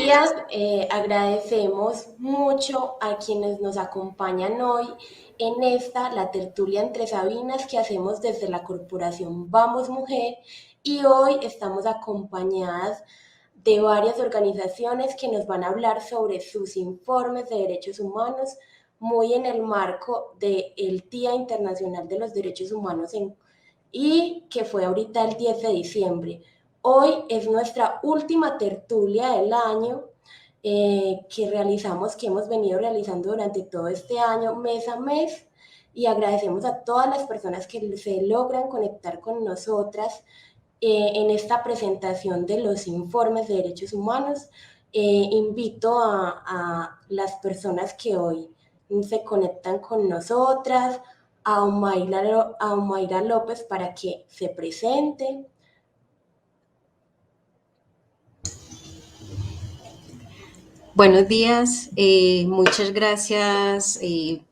días. Agradecemos mucho a quienes nos acompañan hoy en la tertulia entre Sabinas que hacemos desde la corporación Vamos Mujer, y hoy estamos acompañadas de varias organizaciones que nos van a hablar sobre sus informes de derechos humanos, muy en el marco del Día Internacional de los Derechos Humanos y que fue ahorita el 10 de diciembre. Hoy es nuestra última tertulia del año que hemos venido realizando durante todo este año, mes a mes, y agradecemos a todas las personas que se logran conectar con nosotras en esta presentación de los informes de derechos humanos. Invito a las personas que hoy se conectan con nosotras, a Omaira López para que se presente. Buenos días, muchas gracias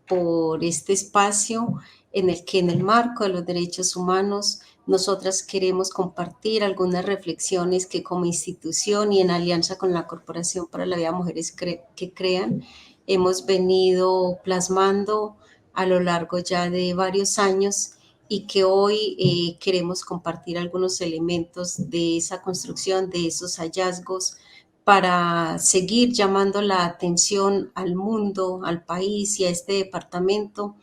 por este espacio en el que en el marco de los derechos humanos nosotras queremos compartir algunas reflexiones que como institución y en alianza con la Corporación para la Vida de Mujeres que Crean hemos venido plasmando a lo largo ya de varios años y que hoy queremos compartir algunos elementos de esa construcción, de esos hallazgos, para seguir llamando la atención al mundo, al país y a este departamento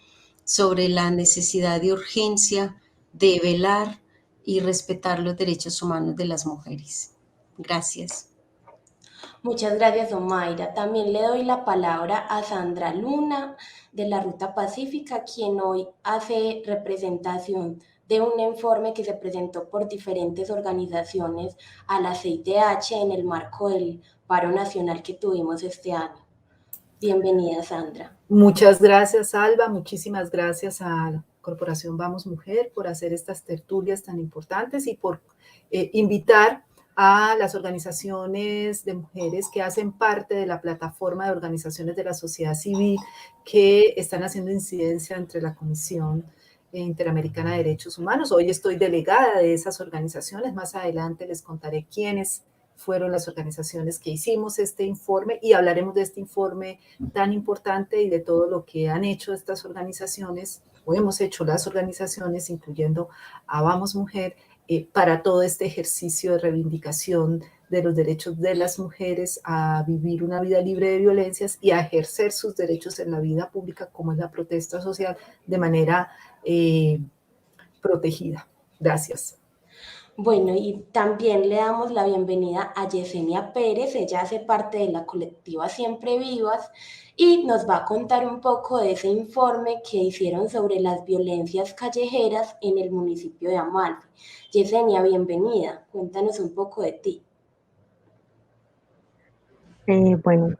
sobre la necesidad de urgencia de velar y respetar los derechos humanos de las mujeres. Gracias. Muchas gracias, Omaira. También le doy la palabra a Sandra Luna de la Ruta Pacífica, quien hoy hace representación de un informe que se presentó por diferentes organizaciones a la CIDH en el marco del paro nacional que tuvimos este año. Bienvenida, Sandra. Muchas gracias, Alba. Muchísimas gracias a la Corporación Vamos Mujer por hacer estas tertulias tan importantes y por invitar a las organizaciones de mujeres que hacen parte de la plataforma de organizaciones de la sociedad civil que están haciendo incidencia entre la Comisión Interamericana de Derechos Humanos. Hoy estoy delegada de esas organizaciones. Más adelante les contaré quiénes fueron las organizaciones que hicimos este informe y hablaremos de este informe tan importante y de todo lo que han hecho estas organizaciones, o hemos hecho las organizaciones, incluyendo a Vamos Mujer, para todo este ejercicio de reivindicación de los derechos de las mujeres a vivir una vida libre de violencias y a ejercer sus derechos en la vida pública, como es la protesta social, de manera protegida. Gracias. Bueno, y también le damos la bienvenida a Yesenia Pérez. Ella hace parte de la colectiva Siempre Vivas y nos va a contar un poco de ese informe que hicieron sobre las violencias callejeras en el municipio de Amalfi. Yesenia, bienvenida. Cuéntanos un poco de ti. Bueno,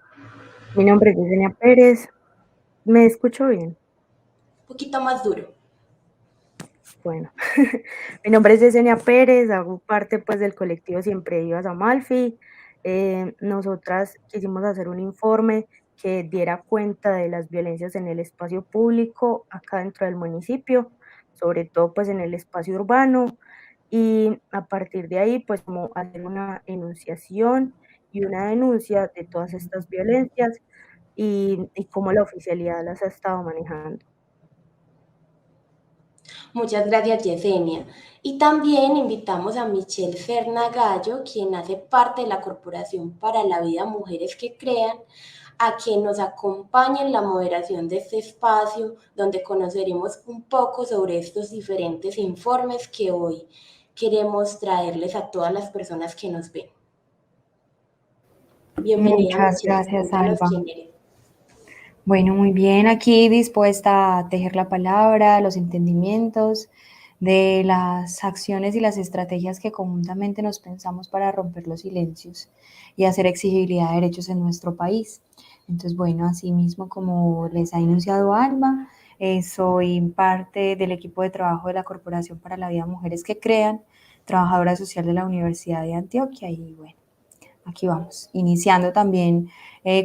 mi nombre es Yesenia Pérez. ¿Me escucho bien? Un poquito más duro. Bueno, mi nombre es Yesenia Pérez, hago parte pues del colectivo Siempre Vivas Amalfi. Nosotras quisimos hacer un informe que diera cuenta de las violencias en el espacio público acá dentro del municipio, sobre todo pues en el espacio urbano, y a partir de ahí pues como hacer una enunciación y una denuncia de todas estas violencias y cómo la oficialidad las ha estado manejando. Muchas gracias, Yesenia. Y también invitamos a Michelle Serna Gallo, quien hace parte de la Corporación para la Vida Mujeres que Crean, a que nos acompañe en la moderación de este espacio, donde conoceremos un poco sobre estos diferentes informes que hoy queremos traerles a todas las personas que nos ven. Bienvenida, Muchas Michelle. gracias, Cuéntanos Alba. quién eres. Bueno, muy bien, aquí dispuesta a tejer la palabra, los entendimientos de las acciones y las estrategias que conjuntamente nos pensamos para romper los silencios y hacer exigibilidad de derechos en nuestro país. Entonces, bueno, así mismo como les ha enunciado Alba, soy parte del equipo de trabajo de la Corporación para la Vida Mujeres que Crean, trabajadora social de la Universidad de Antioquia y bueno, aquí vamos, iniciando también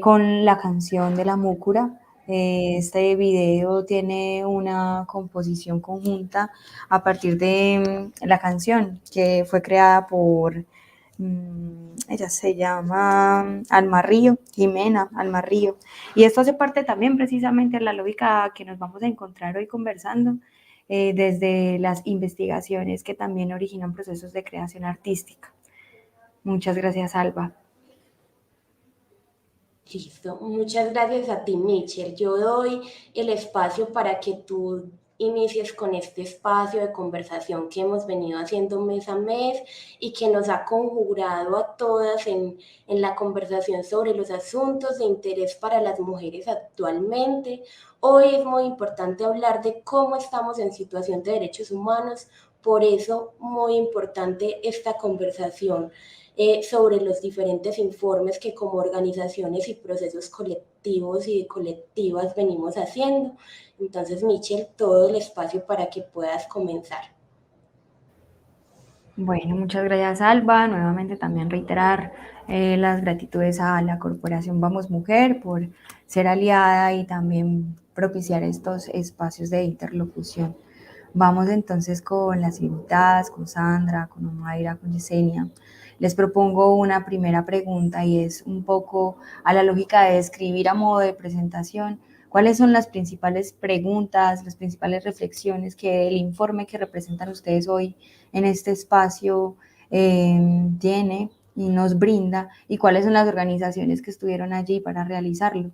con la canción de La Múcura. Este video tiene una composición conjunta a partir de la canción que fue creada por Ella se llama Almarrío, Jimena Almarrío. Y esto hace parte también precisamente de la lógica que nos vamos a encontrar hoy conversando, desde las investigaciones que también originan procesos de creación artística. Muchas gracias, Alba. Listo, muchas gracias a ti, Mitchell. Yo doy el espacio para que tú inicies con este espacio de conversación que hemos venido haciendo mes a mes y que nos ha conjurado a todas en la conversación sobre los asuntos de interés para las mujeres actualmente. Hoy es muy importante hablar de cómo estamos en situación de derechos humanos, por eso muy importante esta conversación sobre los diferentes informes que como organizaciones y procesos colectivos y colectivas venimos haciendo. Entonces, Michelle, todo el espacio para que puedas comenzar. Bueno, muchas gracias, Alba. Nuevamente también reiterar las gratitudes a la Corporación Vamos Mujer por ser aliada y también propiciar estos espacios de interlocución. Vamos entonces con las invitadas, con Sandra, con Omaira, con Yesenia. Les propongo una primera pregunta y es un poco a la lógica de describir a modo de presentación cuáles son las principales preguntas, las principales reflexiones que el informe que representan ustedes hoy en este espacio tiene y nos brinda, y cuáles son las organizaciones que estuvieron allí para realizarlo.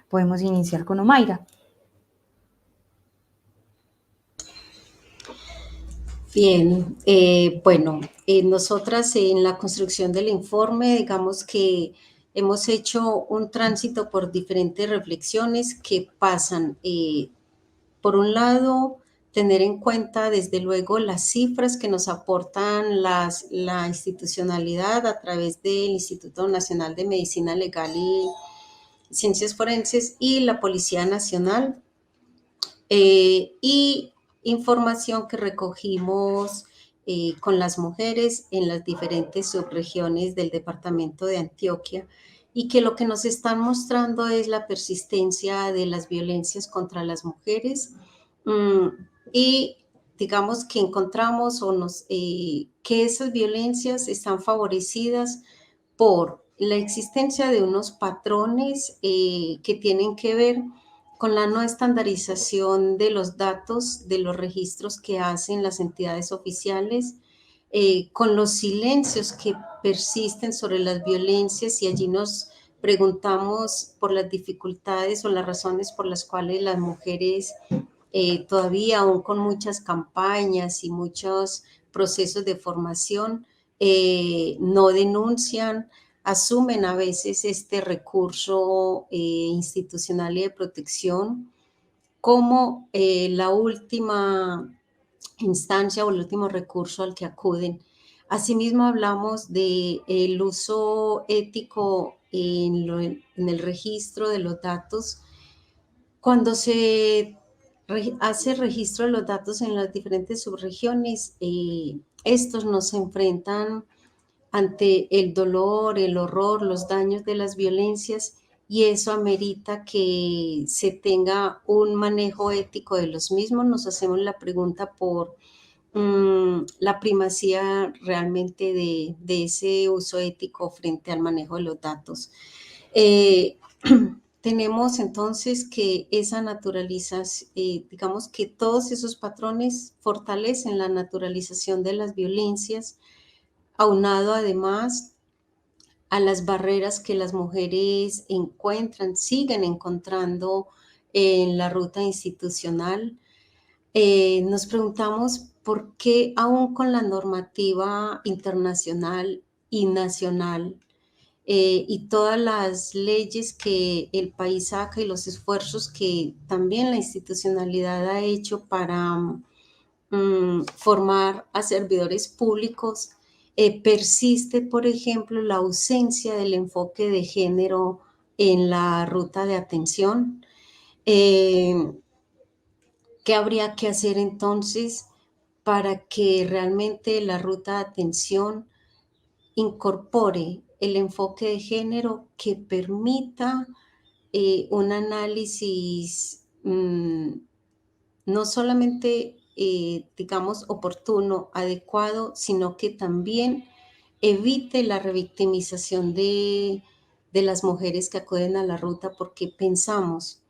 Podemos iniciar con Omaira. Bien, bueno, nosotras en la construcción del informe, digamos que hemos hecho un tránsito por diferentes reflexiones que pasan, por un lado, tener en cuenta desde luego las cifras que nos aportan la institucionalidad a través del Instituto Nacional de Medicina Legal y Ciencias Forenses y la Policía Nacional, y información que recogimos con las mujeres en las diferentes subregiones del departamento de Antioquia, y que lo que nos están mostrando es la persistencia de las violencias contra las mujeres, y digamos que encontramos que esas violencias están favorecidas por la existencia de unos patrones que tienen que ver con la no estandarización de los datos de los registros que hacen las entidades oficiales, con los silencios que persisten sobre las violencias, y allí nos preguntamos por las dificultades o las razones por las cuales las mujeres todavía, aún con muchas campañas y muchos procesos de formación, no denuncian, asumen a veces este recurso institucional y de protección como la última instancia o el último recurso al que acuden. Asimismo, hablamos del uso ético en el registro de los datos. Cuando se hace registro de los datos en las diferentes subregiones, estos nos enfrentan ante el dolor, el horror, los daños de las violencias, y eso amerita que se tenga un manejo ético de los mismos. Nos hacemos la pregunta por la primacía realmente de ese uso ético frente al manejo de los datos. Tenemos entonces que esa naturalización, digamos que todos esos patrones fortalecen la naturalización de las violencias, aunado además a las barreras que las mujeres siguen encontrando en la ruta institucional. Nos preguntamos por qué aún con la normativa internacional y nacional, y todas las leyes que el país saca y los esfuerzos que también la institucionalidad ha hecho para formar a servidores públicos, persiste, por ejemplo, la ausencia del enfoque de género en la ruta de atención. ¿Qué habría que hacer entonces para que realmente la ruta de atención incorpore el enfoque de género que permita un análisis no solamente, digamos, oportuno, adecuado, sino que también evite la revictimización de las mujeres que acuden a la ruta, porque pensamos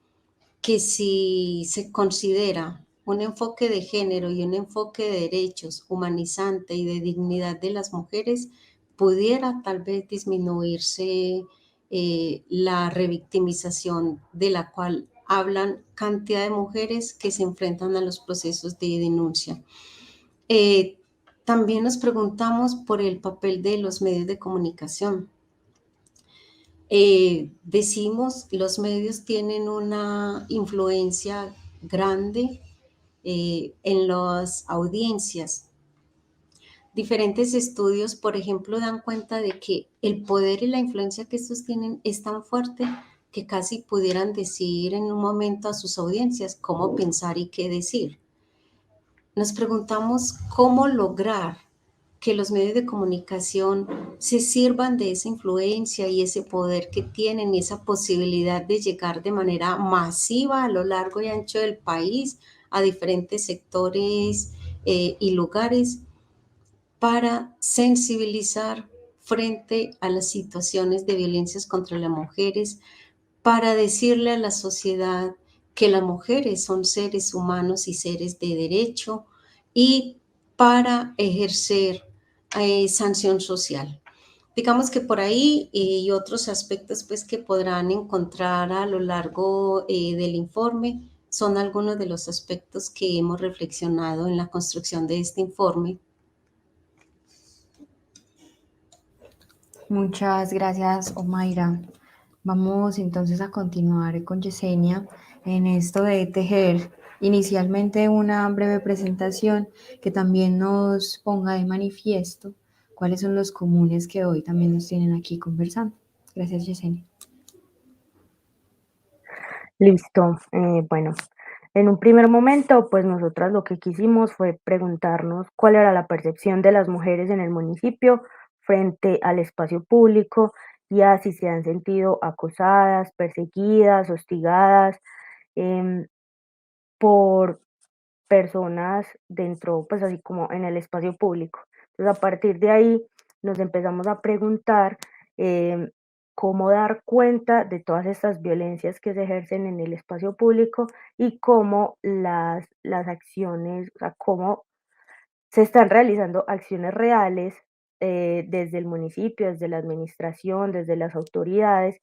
que si se considera un enfoque de género y un enfoque de derechos humanizante y de dignidad de las mujeres, pudiera tal vez disminuirse la revictimización de la cual hablan cantidad de mujeres que se enfrentan a los procesos de denuncia. También nos preguntamos por el papel de los medios de comunicación. Decimos, los medios tienen una influencia grande en las audiencias. Diferentes estudios, por ejemplo, dan cuenta de que el poder y la influencia que estos tienen es tan fuerte que casi pudieran decir en un momento a sus audiencias cómo pensar y qué decir. Nos preguntamos cómo lograr que los medios de comunicación se sirvan de esa influencia y ese poder que tienen y esa posibilidad de llegar de manera masiva a lo largo y ancho del país a diferentes sectores y lugares para sensibilizar frente a las situaciones de violencias contra las mujeres, para decirle a la sociedad que las mujeres son seres humanos y seres de derecho, y para ejercer sanción social. Digamos que por ahí y otros aspectos pues, que podrán encontrar a lo largo del informe son algunos de los aspectos que hemos reflexionado en la construcción de este informe. Muchas gracias, Omaira. Vamos entonces a continuar con Yesenia en esto de tejer inicialmente una breve presentación que también nos ponga de manifiesto cuáles son los comunes que hoy también nos tienen aquí conversando. Gracias, Yesenia. Listo. Bueno, en un primer momento, pues nosotras lo que quisimos fue preguntarnos cuál era la percepción de las mujeres en el municipio frente al espacio público y a si se han sentido acosadas, perseguidas, hostigadas por personas dentro, pues así como en el espacio público. Entonces, a partir de ahí nos empezamos a preguntar em, cómo dar cuenta de todas estas violencias que se ejercen en el espacio público y cómo las acciones, o sea, cómo se están realizando acciones reales desde el municipio, desde la administración, desde las autoridades.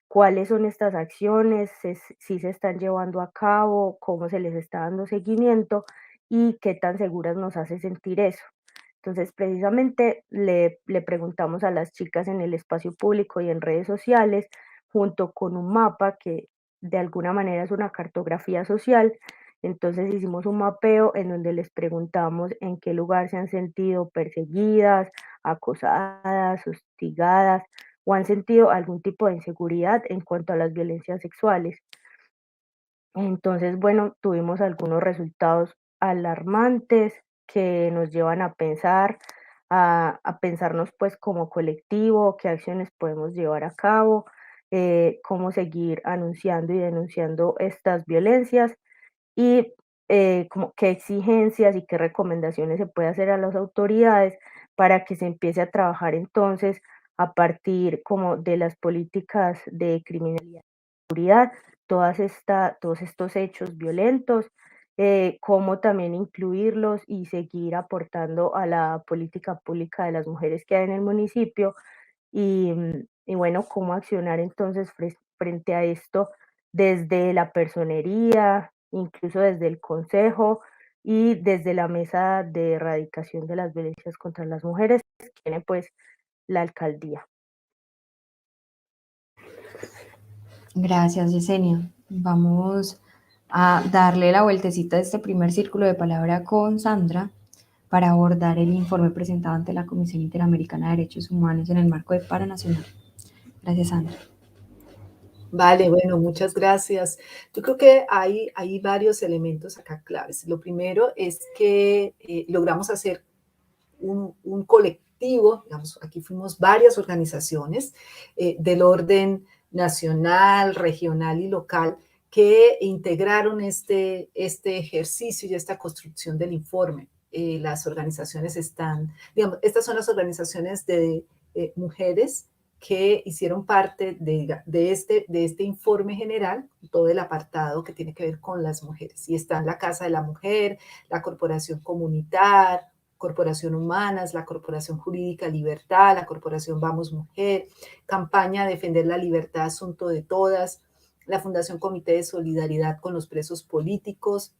¿Cuáles son estas acciones? Si se están llevando a cabo, cómo se les está dando seguimiento y qué tan seguras nos hace sentir eso. Entonces, precisamente le preguntamos a las chicas en el espacio público y en redes sociales, junto con un mapa que de alguna manera es una cartografía social. Entonces hicimos un mapeo en donde les preguntamos en qué lugar se han sentido perseguidas, acosadas, hostigadas o han sentido algún tipo de inseguridad en cuanto a las violencias sexuales. Entonces, bueno, tuvimos algunos resultados alarmantes que nos llevan a pensar, a pensarnos pues como colectivo, qué acciones podemos llevar a cabo, cómo seguir anunciando y denunciando estas violencias y como qué exigencias y qué recomendaciones se puede hacer a las autoridades para que se empiece a trabajar entonces a partir como de las políticas de criminalidad y seguridad, todos estos hechos violentos, cómo también incluirlos y seguir aportando a la política pública de las mujeres que hay en el municipio y bueno, cómo accionar entonces frente a esto desde la personería, incluso desde el consejo y desde la mesa de erradicación de las violencias contra las mujeres, que tiene pues la alcaldía. Gracias, Yesenia. Vamos a darle la vueltecita de este primer círculo de palabra con Sandra para abordar el informe presentado ante la Comisión Interamericana de Derechos Humanos en el marco de Paro Nacional. Gracias, Sandra. Vale, bueno, muchas gracias. Yo creo que hay varios elementos acá claves. Lo primero es que logramos hacer un colectivo, digamos, aquí fuimos varias organizaciones del orden nacional, regional y local que integraron este ejercicio y esta construcción del informe. las organizaciones están, digamos, estas son las organizaciones de mujeres que hicieron parte de este informe general, todo el apartado que tiene que ver con las mujeres. Y están la Casa de la Mujer, la Corporación Comunitar, Corporación Humanas, la Corporación Jurídica Libertad, la Corporación Vamos Mujer, Campaña Defender la Libertad, Asunto de Todas, la Fundación Comité de Solidaridad con los Presos Políticos,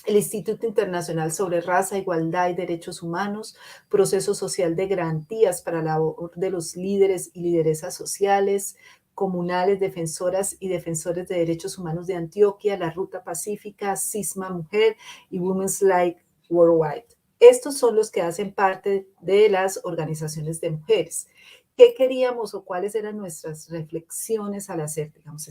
el Instituto Internacional sobre Raza, Igualdad y Derechos Humanos, Proceso Social de Garantías para la labor de los líderes y lideresas sociales, comunales, defensoras y defensores de derechos humanos de Antioquia, la Ruta Pacífica, Cisma Mujer y Women's Life Worldwide. Estos son los que hacen parte de las organizaciones de mujeres. ¿Qué queríamos o cuáles eran nuestras reflexiones al hacer? Digamos,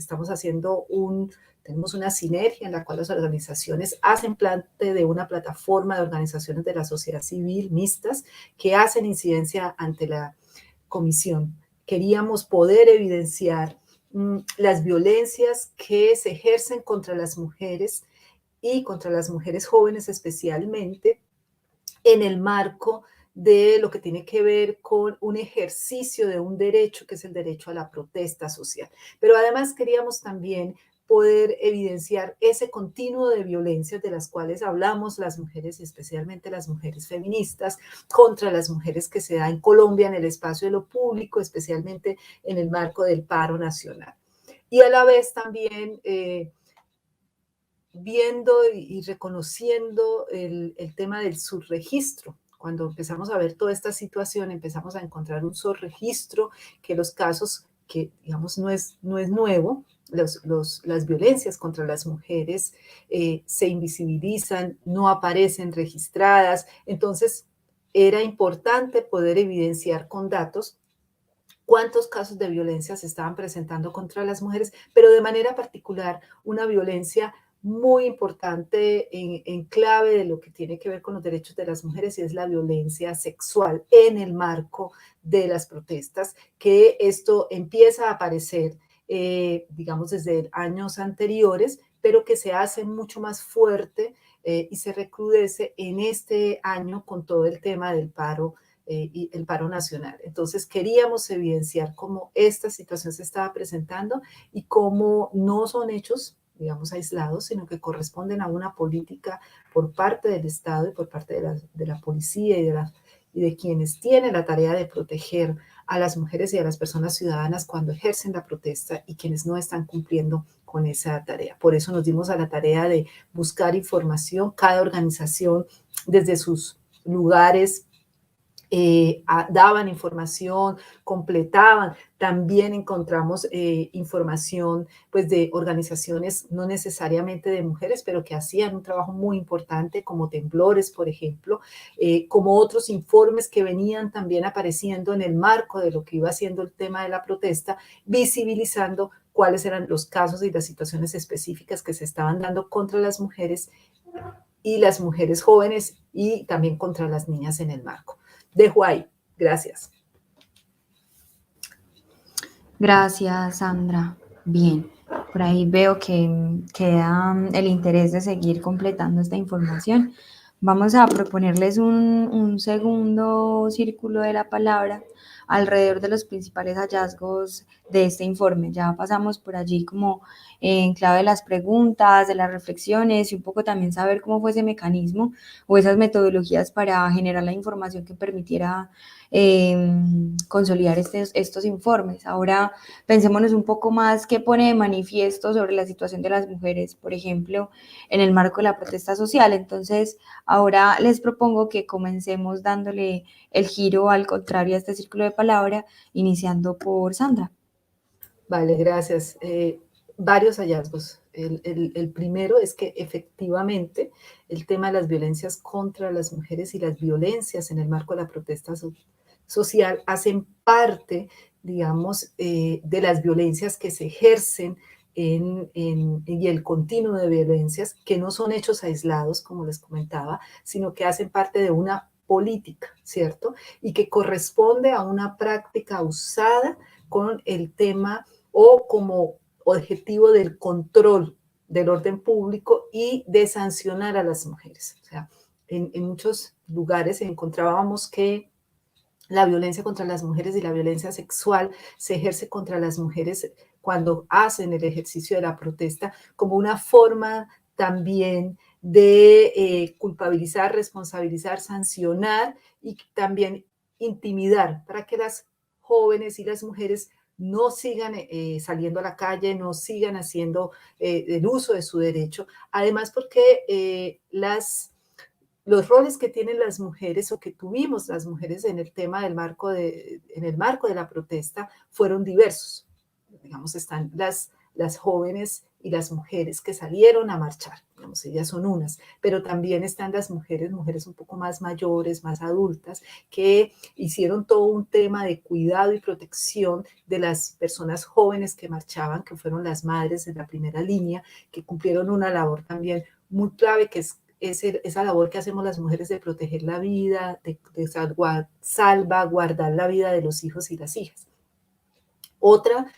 tenemos una sinergia en la cual las organizaciones hacen parte de una plataforma de organizaciones de la sociedad civil mixtas que hacen incidencia ante la comisión. Queríamos poder evidenciar las violencias que se ejercen contra las mujeres y contra las mujeres jóvenes especialmente en el marco de lo que tiene que ver con un ejercicio de un derecho, que es el derecho a la protesta social. Pero además queríamos también poder evidenciar ese continuo de violencias de las cuales hablamos las mujeres, y especialmente las mujeres feministas, contra las mujeres que se da en Colombia en el espacio de lo público, especialmente en el marco del paro nacional. Y a la vez también viendo y reconociendo el tema del subregistro. Cuando empezamos a ver toda esta situación, empezamos a encontrar un subregistro que los casos, que digamos no es nuevo, las violencias contra las mujeres se invisibilizan, no aparecen registradas. Entonces, era importante poder evidenciar con datos cuántos casos de violencia se estaban presentando contra las mujeres, pero de manera particular una violencia muy importante en clave de lo que tiene que ver con los derechos de las mujeres, y es la violencia sexual en el marco de las protestas, que esto empieza a aparecer, digamos, desde años anteriores, pero que se hace mucho más fuerte y se recrudece en este año con todo el tema del paro y el paro nacional. Entonces queríamos evidenciar cómo esta situación se estaba presentando y cómo no son hechos, digamos, aislados, sino que corresponden a una política por parte del Estado y por parte de la policía y de quienes tienen la tarea de proteger a las mujeres y a las personas ciudadanas cuando ejercen la protesta y quienes no están cumpliendo con esa tarea. Por eso nos dimos a la tarea de buscar información, cada organización desde sus lugares daban información, completaban. También encontramos información pues, de organizaciones no necesariamente de mujeres, pero que hacían un trabajo muy importante, como Temblores, por ejemplo, como otros informes que venían también apareciendo en el marco de lo que iba siendo el tema de la protesta, visibilizando cuáles eran los casos y las situaciones específicas que se estaban dando contra las mujeres y las mujeres jóvenes y también contra las niñas en el marco. Dejo ahí. Gracias. Gracias, Sandra. Bien, por ahí veo que queda el interés de seguir completando esta información. Vamos a proponerles un segundo círculo de la palabra alrededor de los principales hallazgos de este informe. Ya pasamos por allí como en clave de las preguntas, de las reflexiones y un poco también saber cómo fue ese mecanismo o esas metodologías para generar la información que permitiera consolidar estos informes. Ahora pensémonos un poco más qué pone de manifiesto sobre la situación de las mujeres, por ejemplo, en el marco de la protesta social. Entonces, ahora les propongo que comencemos dándole el giro al contrario a este círculo de palabra, iniciando por Sandra. Vale, gracias. Varios hallazgos. El primero es que efectivamente el tema de las violencias contra las mujeres y las violencias en el marco de la protesta social hacen parte, digamos, de las violencias que se ejercen y el continuo de violencias que no son hechos aislados, como les comentaba, sino que hacen parte de una política, ¿cierto? Y que corresponde a una práctica usada con el tema o como objetivo del control del orden público y de sancionar a las mujeres. O sea, en muchos lugares encontrábamos que la violencia contra las mujeres y la violencia sexual se ejerce contra las mujeres cuando hacen el ejercicio de la protesta como una forma también de culpabilizar, responsabilizar, sancionar y también intimidar para que las jóvenes y las mujeres no sigan saliendo a la calle, no sigan haciendo el uso de su derecho. Además, porque los roles que tienen las mujeres o que tuvimos las mujeres en el tema en el marco de la protesta fueron diversos. Digamos, están las jóvenes y las mujeres que salieron a marchar, digamos, ellas son unas, pero también están las mujeres un poco más mayores, más adultas, que hicieron todo un tema de cuidado y protección de las personas jóvenes que marchaban, que fueron las madres de la primera línea, que cumplieron una labor también muy clave, que es esa labor que hacemos las mujeres de proteger la vida, de salvaguardar la vida de los hijos y las hijas. Otra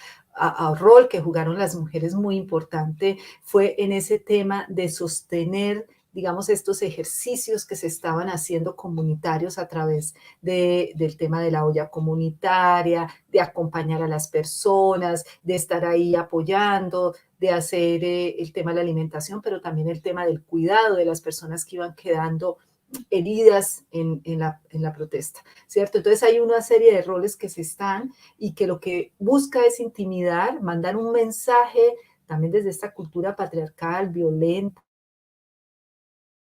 rol que jugaron las mujeres muy importante fue en ese tema de sostener, digamos, estos ejercicios que se estaban haciendo comunitarios a través del tema de la olla comunitaria, de acompañar a las personas, de estar ahí apoyando, de hacer el tema de la alimentación, pero también el tema del cuidado de las personas que iban quedando heridas en la protesta, ¿cierto? Entonces hay una serie de roles que se están y que lo que busca es intimidar, mandar un mensaje también desde esta cultura patriarcal, violenta.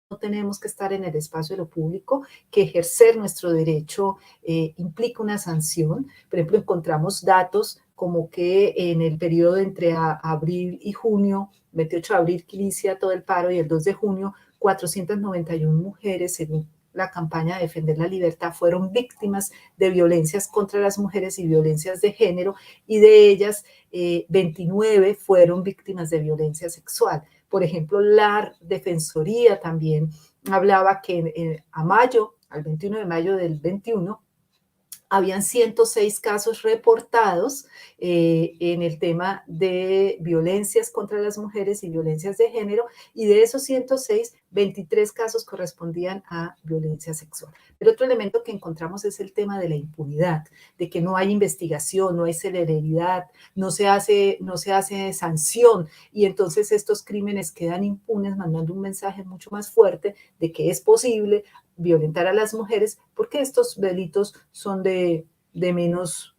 No tenemos que estar en el espacio de lo público, que ejercer nuestro derecho implica una sanción. Por ejemplo, encontramos datos como que en el periodo entre abril y junio, 28 de abril que inicia todo el paro y el 2 de junio, 491 mujeres, según la campaña de Defender la Libertad, fueron víctimas de violencias contra las mujeres y violencias de género, y de ellas 29 fueron víctimas de violencia sexual. Por ejemplo, la Defensoría también hablaba que a mayo, al 21 de mayo del 21, habían 106 casos reportados en el tema de violencias contra las mujeres y violencias de género, y de esos 106, 23 casos correspondían a violencia sexual. Pero otro elemento que encontramos es el tema de la impunidad, de que no hay investigación, no hay celeridad, no se hace sanción, y entonces estos crímenes quedan impunes, mandando un mensaje mucho más fuerte de que es posible violentar a las mujeres, porque estos delitos son de menos,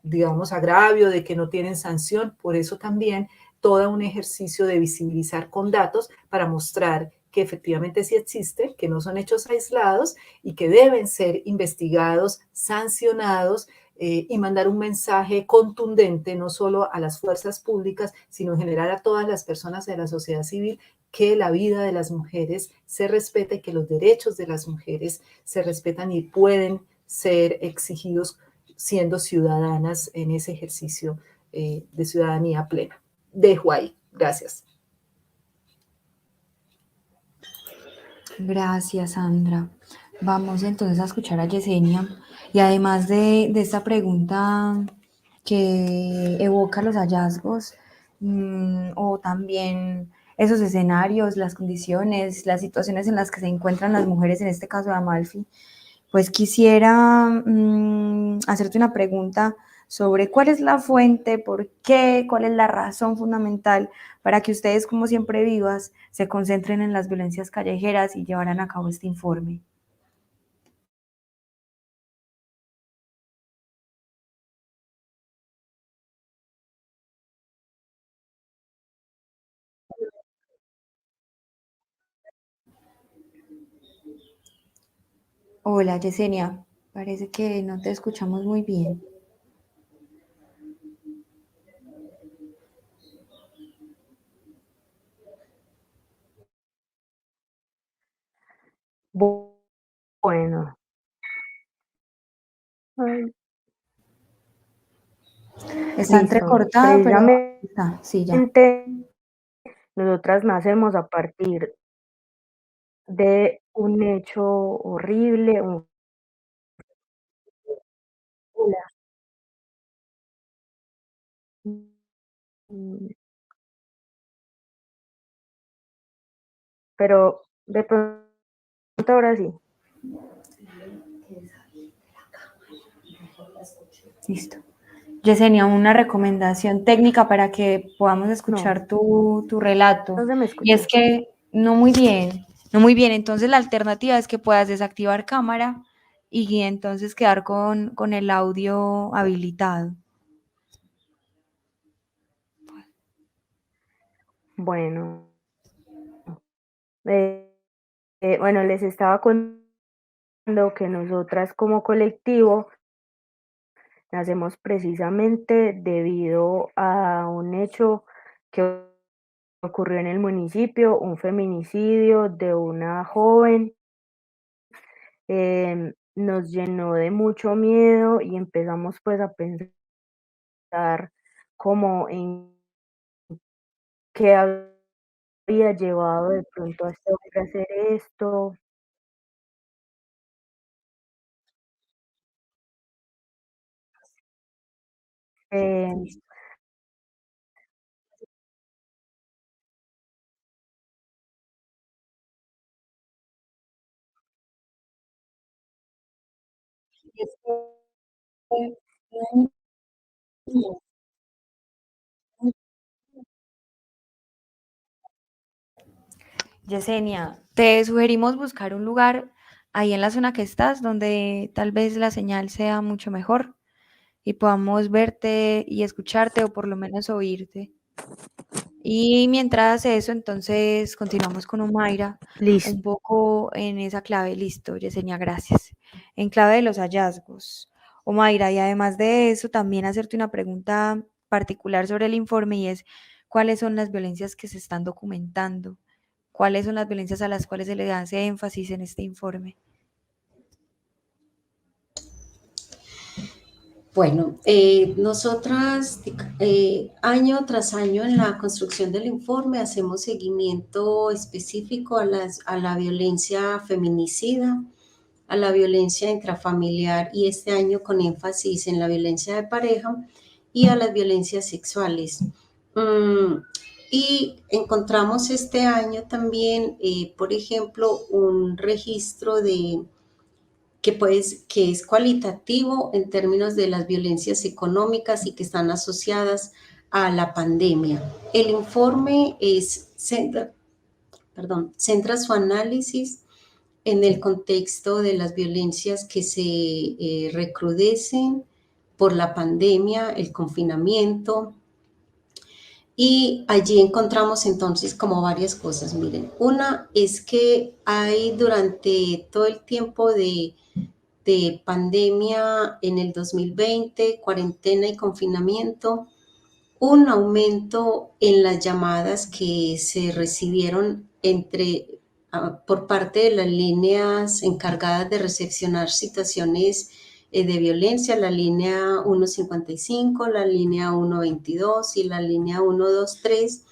digamos, agravio, de que no tienen sanción. Por eso también todo un ejercicio de visibilizar con datos para mostrar que efectivamente sí existe, que no son hechos aislados y que deben ser investigados, sancionados, y mandar un mensaje contundente no solo a las fuerzas públicas, sino en general a todas las personas de la sociedad civil, que la vida de las mujeres se respeta y que los derechos de las mujeres se respetan y pueden ser exigidos siendo ciudadanas en ese ejercicio de ciudadanía plena. Dejo ahí. Gracias. Gracias, Sandra. Vamos entonces a escuchar a Yesenia. Y además de esta pregunta que evoca los hallazgos, o también esos escenarios, las condiciones, las situaciones en las que se encuentran las mujeres, en este caso de Amalfi, pues quisiera hacerte una pregunta sobre cuál es la fuente, por qué, cuál es la razón fundamental para que ustedes, como siempre vivas, se concentren en las violencias callejeras y llevaran a cabo este informe. Hola, Yesenia, parece que no te escuchamos muy bien. Bueno, ay, Está listo. entrecortada, pero Precisamente está, sí, ya. nosotras nacemos a partir de un hecho horrible, mm, pero de pronto escucha ahora sí? Listo. Yesenia, una recomendación técnica para que podamos escuchar tu relato. No se me Y es escucha. que no muy bien, no muy bien. Entonces la alternativa es que puedas desactivar cámara y entonces quedar con el audio habilitado. Bueno, bueno, les estaba contando que nosotras como colectivo nacemos precisamente debido a un hecho que ocurrió en el municipio, un feminicidio de una joven. Nos llenó de mucho miedo y empezamos pues a pensar como en qué había llevado de pronto a este hombre a hacer esto. Em, Yesenia, te sugerimos buscar un lugar ahí en la zona que estás donde tal vez la señal sea mucho mejor y podamos verte y escucharte o por lo menos oírte. Y mientras eso, entonces continuamos con Omaira Listo. un poco en esa clave. Listo, Yesenia, gracias. En clave de los hallazgos. Omaira, y además de eso, también hacerte una pregunta particular sobre el informe y es, ¿cuáles son las violencias que se están documentando? ¿Cuáles son las violencias a las cuales se le hace énfasis en este informe? Bueno, nosotras año tras año en la construcción del informe hacemos seguimiento específico a la violencia feminicida, a la violencia intrafamiliar y este año con énfasis en la violencia de pareja y a las violencias sexuales. Y encontramos este año también, por ejemplo, un registro que es cualitativo en términos de las violencias económicas y que están asociadas a la pandemia. El informe centra su análisis en el contexto de las violencias que se recrudecen por la pandemia, el confinamiento, y allí encontramos entonces como varias cosas. Miren, una es que hay durante todo el tiempo de pandemia en el 2020, cuarentena y confinamiento, un aumento en las llamadas que se recibieron por parte de las líneas encargadas de recepcionar situaciones de violencia, la línea 155, la línea 122 y la línea 123,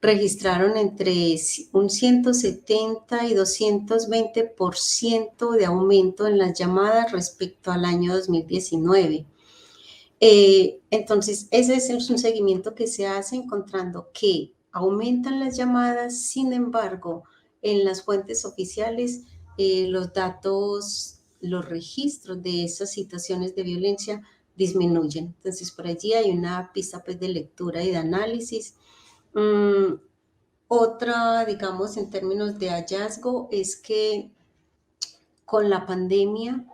registraron entre un 170 y 220% de aumento en las llamadas respecto al año 2019. Entonces, ese es un seguimiento que se hace encontrando que aumentan las llamadas, sin embargo, en las fuentes oficiales, los datos, los registros de esas situaciones de violencia disminuyen. Entonces, por allí hay una pista pues, de lectura y de análisis. Otra, digamos, en términos de hallazgo, es que con la pandemia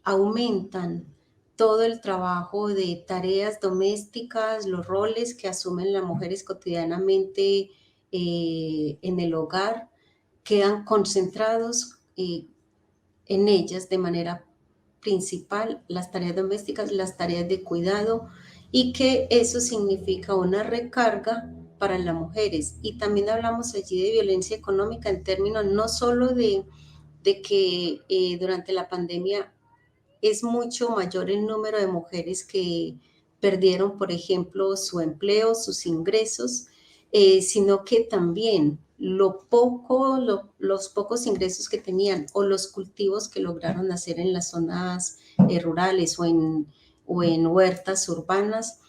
aumentan todo el trabajo de tareas domésticas, los roles que asumen las mujeres cotidianamente en el hogar, quedan concentrados en ellas de manera principal, las tareas domésticas, las tareas de cuidado, y que eso significa una recarga para las mujeres. Y también hablamos allí de violencia económica en términos no solo de que durante la pandemia es mucho mayor el número de mujeres que perdieron, por ejemplo, su empleo, sus ingresos, sino que también los pocos ingresos que tenían o los cultivos que lograron hacer en las zonas rurales o en huertas urbanas,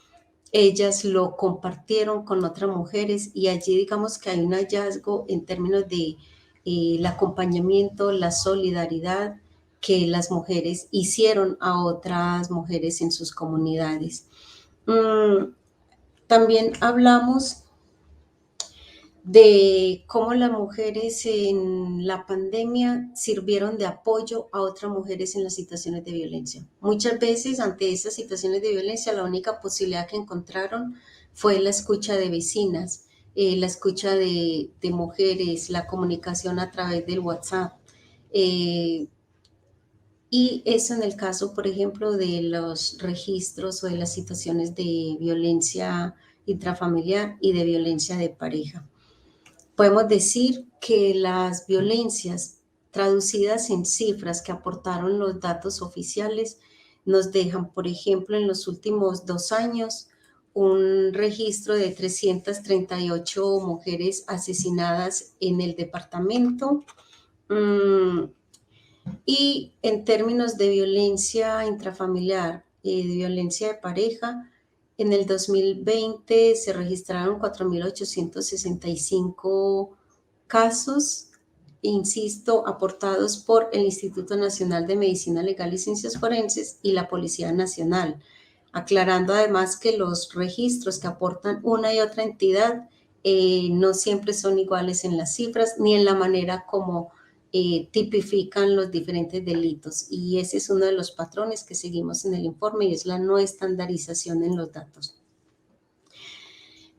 ellas lo compartieron con otras mujeres y allí digamos que hay un hallazgo en términos de el acompañamiento, la solidaridad que las mujeres hicieron a otras mujeres en sus comunidades. También hablamos de cómo las mujeres en la pandemia sirvieron de apoyo a otras mujeres en las situaciones de violencia. Muchas veces ante esas situaciones de violencia la única posibilidad que encontraron fue la escucha de vecinas, la escucha de mujeres, la comunicación a través del WhatsApp. Y eso en el caso, por ejemplo, de los registros o de las situaciones de violencia intrafamiliar y de violencia de pareja. Podemos decir que las violencias traducidas en cifras que aportaron los datos oficiales nos dejan, por ejemplo, en los últimos 2 años, un registro de 338 mujeres asesinadas en el departamento. Y en términos de violencia intrafamiliar y de violencia de pareja, en el 2020 se registraron 4.865 casos, insisto, aportados por el Instituto Nacional de Medicina Legal y Ciencias Forenses y la Policía Nacional, aclarando además que los registros que aportan una y otra entidad no siempre son iguales en las cifras ni en la manera como tipifican los diferentes delitos, y ese es uno de los patrones que seguimos en el informe y es la no estandarización en los datos.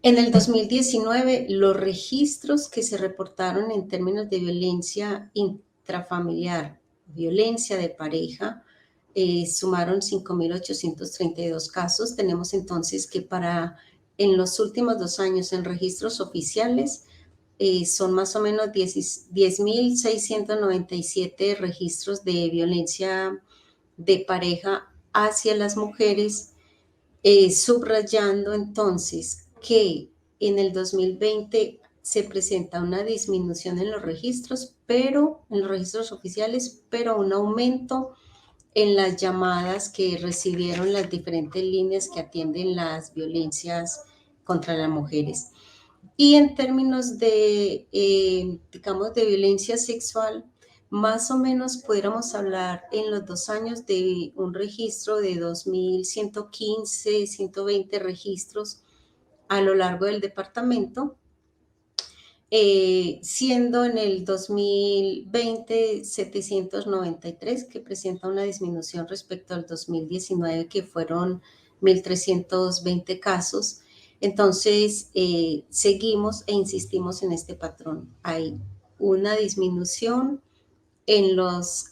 En el 2019, los registros que se reportaron en términos de violencia intrafamiliar, violencia de pareja, sumaron 5.832 casos. Tenemos entonces que en los últimos 2 años en registros oficiales, son más o menos 10.697 registros de violencia de pareja hacia las mujeres, subrayando entonces que en el 2020 se presenta una disminución en los registros, pero en los registros oficiales, pero un aumento en las llamadas que recibieron las diferentes líneas que atienden las violencias contra las mujeres. Y en términos de, digamos, de violencia sexual, más o menos pudiéramos hablar en los 2 años de un registro de 2.115, 120 registros a lo largo del departamento, siendo en el 2020 793, que presenta una disminución respecto al 2019, que fueron 1.320 casos. Entonces, seguimos e insistimos en este patrón. Hay una disminución en los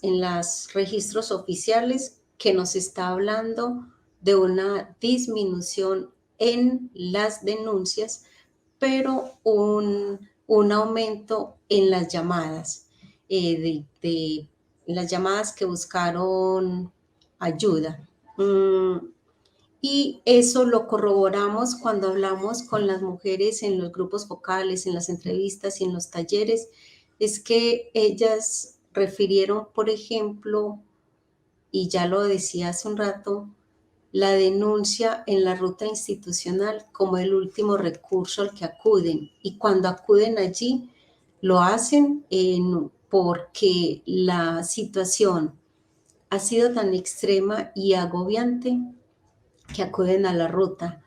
registros oficiales que nos está hablando de una disminución en las denuncias, pero un aumento en las llamadas, de las llamadas que buscaron ayuda. Y eso lo corroboramos cuando hablamos con las mujeres en los grupos focales, en las entrevistas y en los talleres, es que ellas refirieron, por ejemplo, y ya lo decía hace un rato, la denuncia en la ruta institucional como el último recurso al que acuden. Y cuando acuden allí, lo hacen porque la situación ha sido tan extrema y agobiante que acuden a la ruta.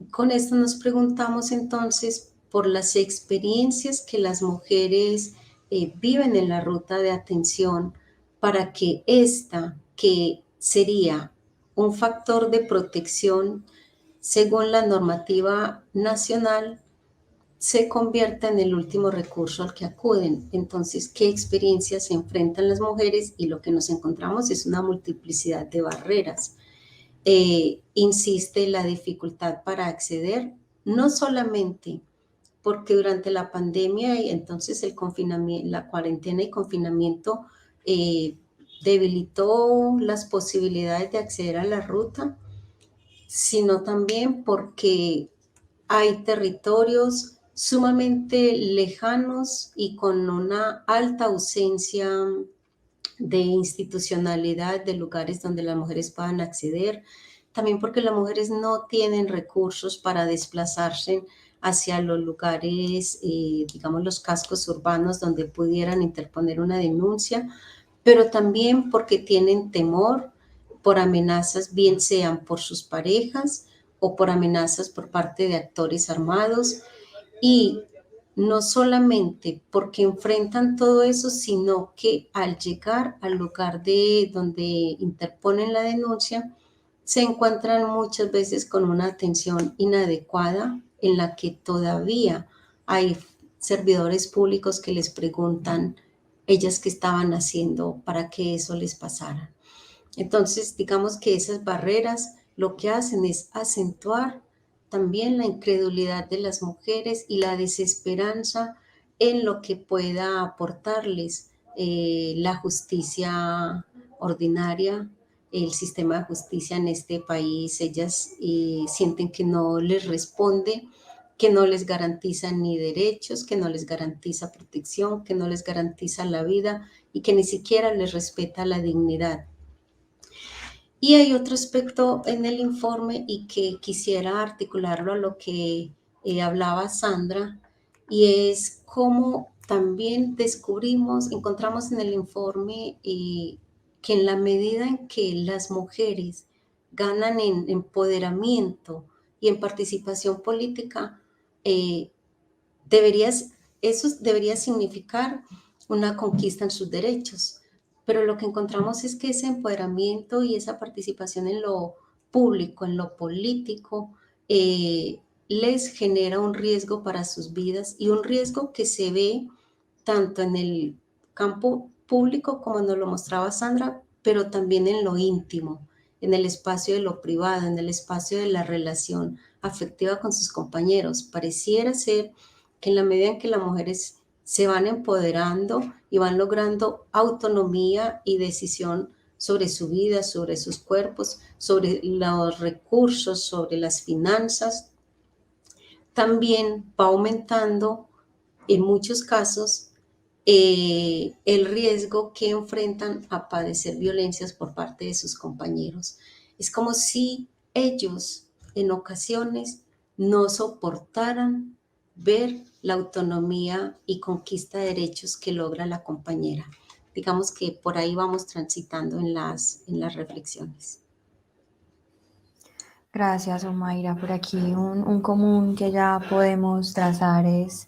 Con esto nos preguntamos entonces por las experiencias que las mujeres viven en la ruta de atención para que esta, que sería un factor de protección según la normativa nacional, se convierta en el último recurso al que acuden. Entonces, ¿qué experiencias se enfrentan las mujeres? Y lo que nos encontramos es una multiplicidad de barreras. Insiste la dificultad para acceder, no solamente porque durante la pandemia y entonces el confinamiento, la cuarentena y confinamiento debilitó las posibilidades de acceder a la ruta, sino también porque hay territorios sumamente lejanos y con una alta ausencia de institucionalidad, de lugares donde las mujeres puedan acceder, también porque las mujeres no tienen recursos para desplazarse hacia los lugares, digamos, los cascos urbanos donde pudieran interponer una denuncia, pero también porque tienen temor por amenazas, bien sean por sus parejas o por amenazas por parte de actores armados. Y no solamente porque enfrentan todo eso, sino que al llegar al lugar de donde interponen la denuncia, se encuentran muchas veces con una atención inadecuada en la que todavía hay servidores públicos que les preguntan ellas qué estaban haciendo para que eso les pasara. Entonces, digamos que esas barreras lo que hacen es acentuar también la incredulidad de las mujeres y la desesperanza en lo que pueda aportarles la justicia ordinaria, el sistema de justicia en este país. Ellas sienten que no les responde, que no les garantiza ni derechos, que no les garantiza protección, que no les garantiza la vida y que ni siquiera les respeta la dignidad. Y hay otro aspecto en el informe y que quisiera articularlo a lo que hablaba Sandra, y es cómo también encontramos en el informe que en la medida en que las mujeres ganan en empoderamiento y en participación política, eh, deberías, eso debería significar una conquista en sus derechos, pero lo que encontramos es que ese empoderamiento y esa participación en lo público, en lo político, les genera un riesgo para sus vidas y un riesgo que se ve tanto en el campo público, como nos lo mostraba Sandra, pero también en lo íntimo, en el espacio de lo privado, en el espacio de la relación afectiva con sus compañeros. Pareciera ser que en la medida en que las mujeres se van empoderando y van logrando autonomía y decisión sobre su vida, sobre sus cuerpos, sobre los recursos, sobre las finanzas, también va aumentando en muchos casos el riesgo que enfrentan a padecer violencias por parte de sus compañeros. Es como si ellos en ocasiones no soportaran ver la autonomía y conquista de derechos que logra la compañera. Digamos que por ahí vamos transitando en las reflexiones. Gracias, Omaira. Por aquí un común que ya podemos trazar es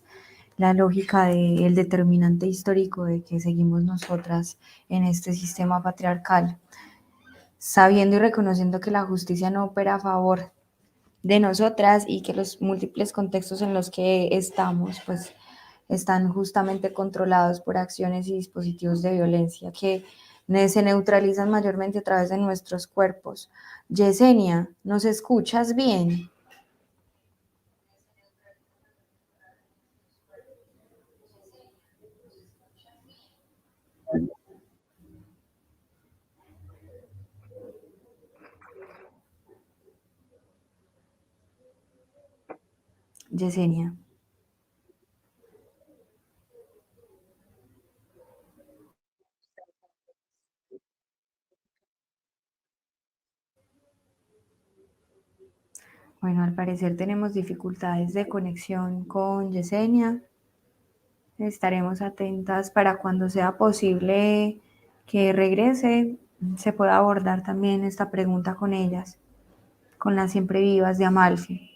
la lógica del determinante histórico de que seguimos nosotras en este sistema patriarcal, sabiendo y reconociendo que la justicia no opera a favor de nosotras y que los múltiples contextos en los que estamos, pues, están justamente controlados por acciones y dispositivos de violencia que se neutralizan mayormente a través de nuestros cuerpos. Yesenia, ¿nos escuchas bien? Yesenia. Bueno, al parecer tenemos dificultades de conexión con Yesenia. Estaremos atentas para cuando sea posible que regrese, se pueda abordar también esta pregunta con ellas, con las siempre vivas de Amalfi.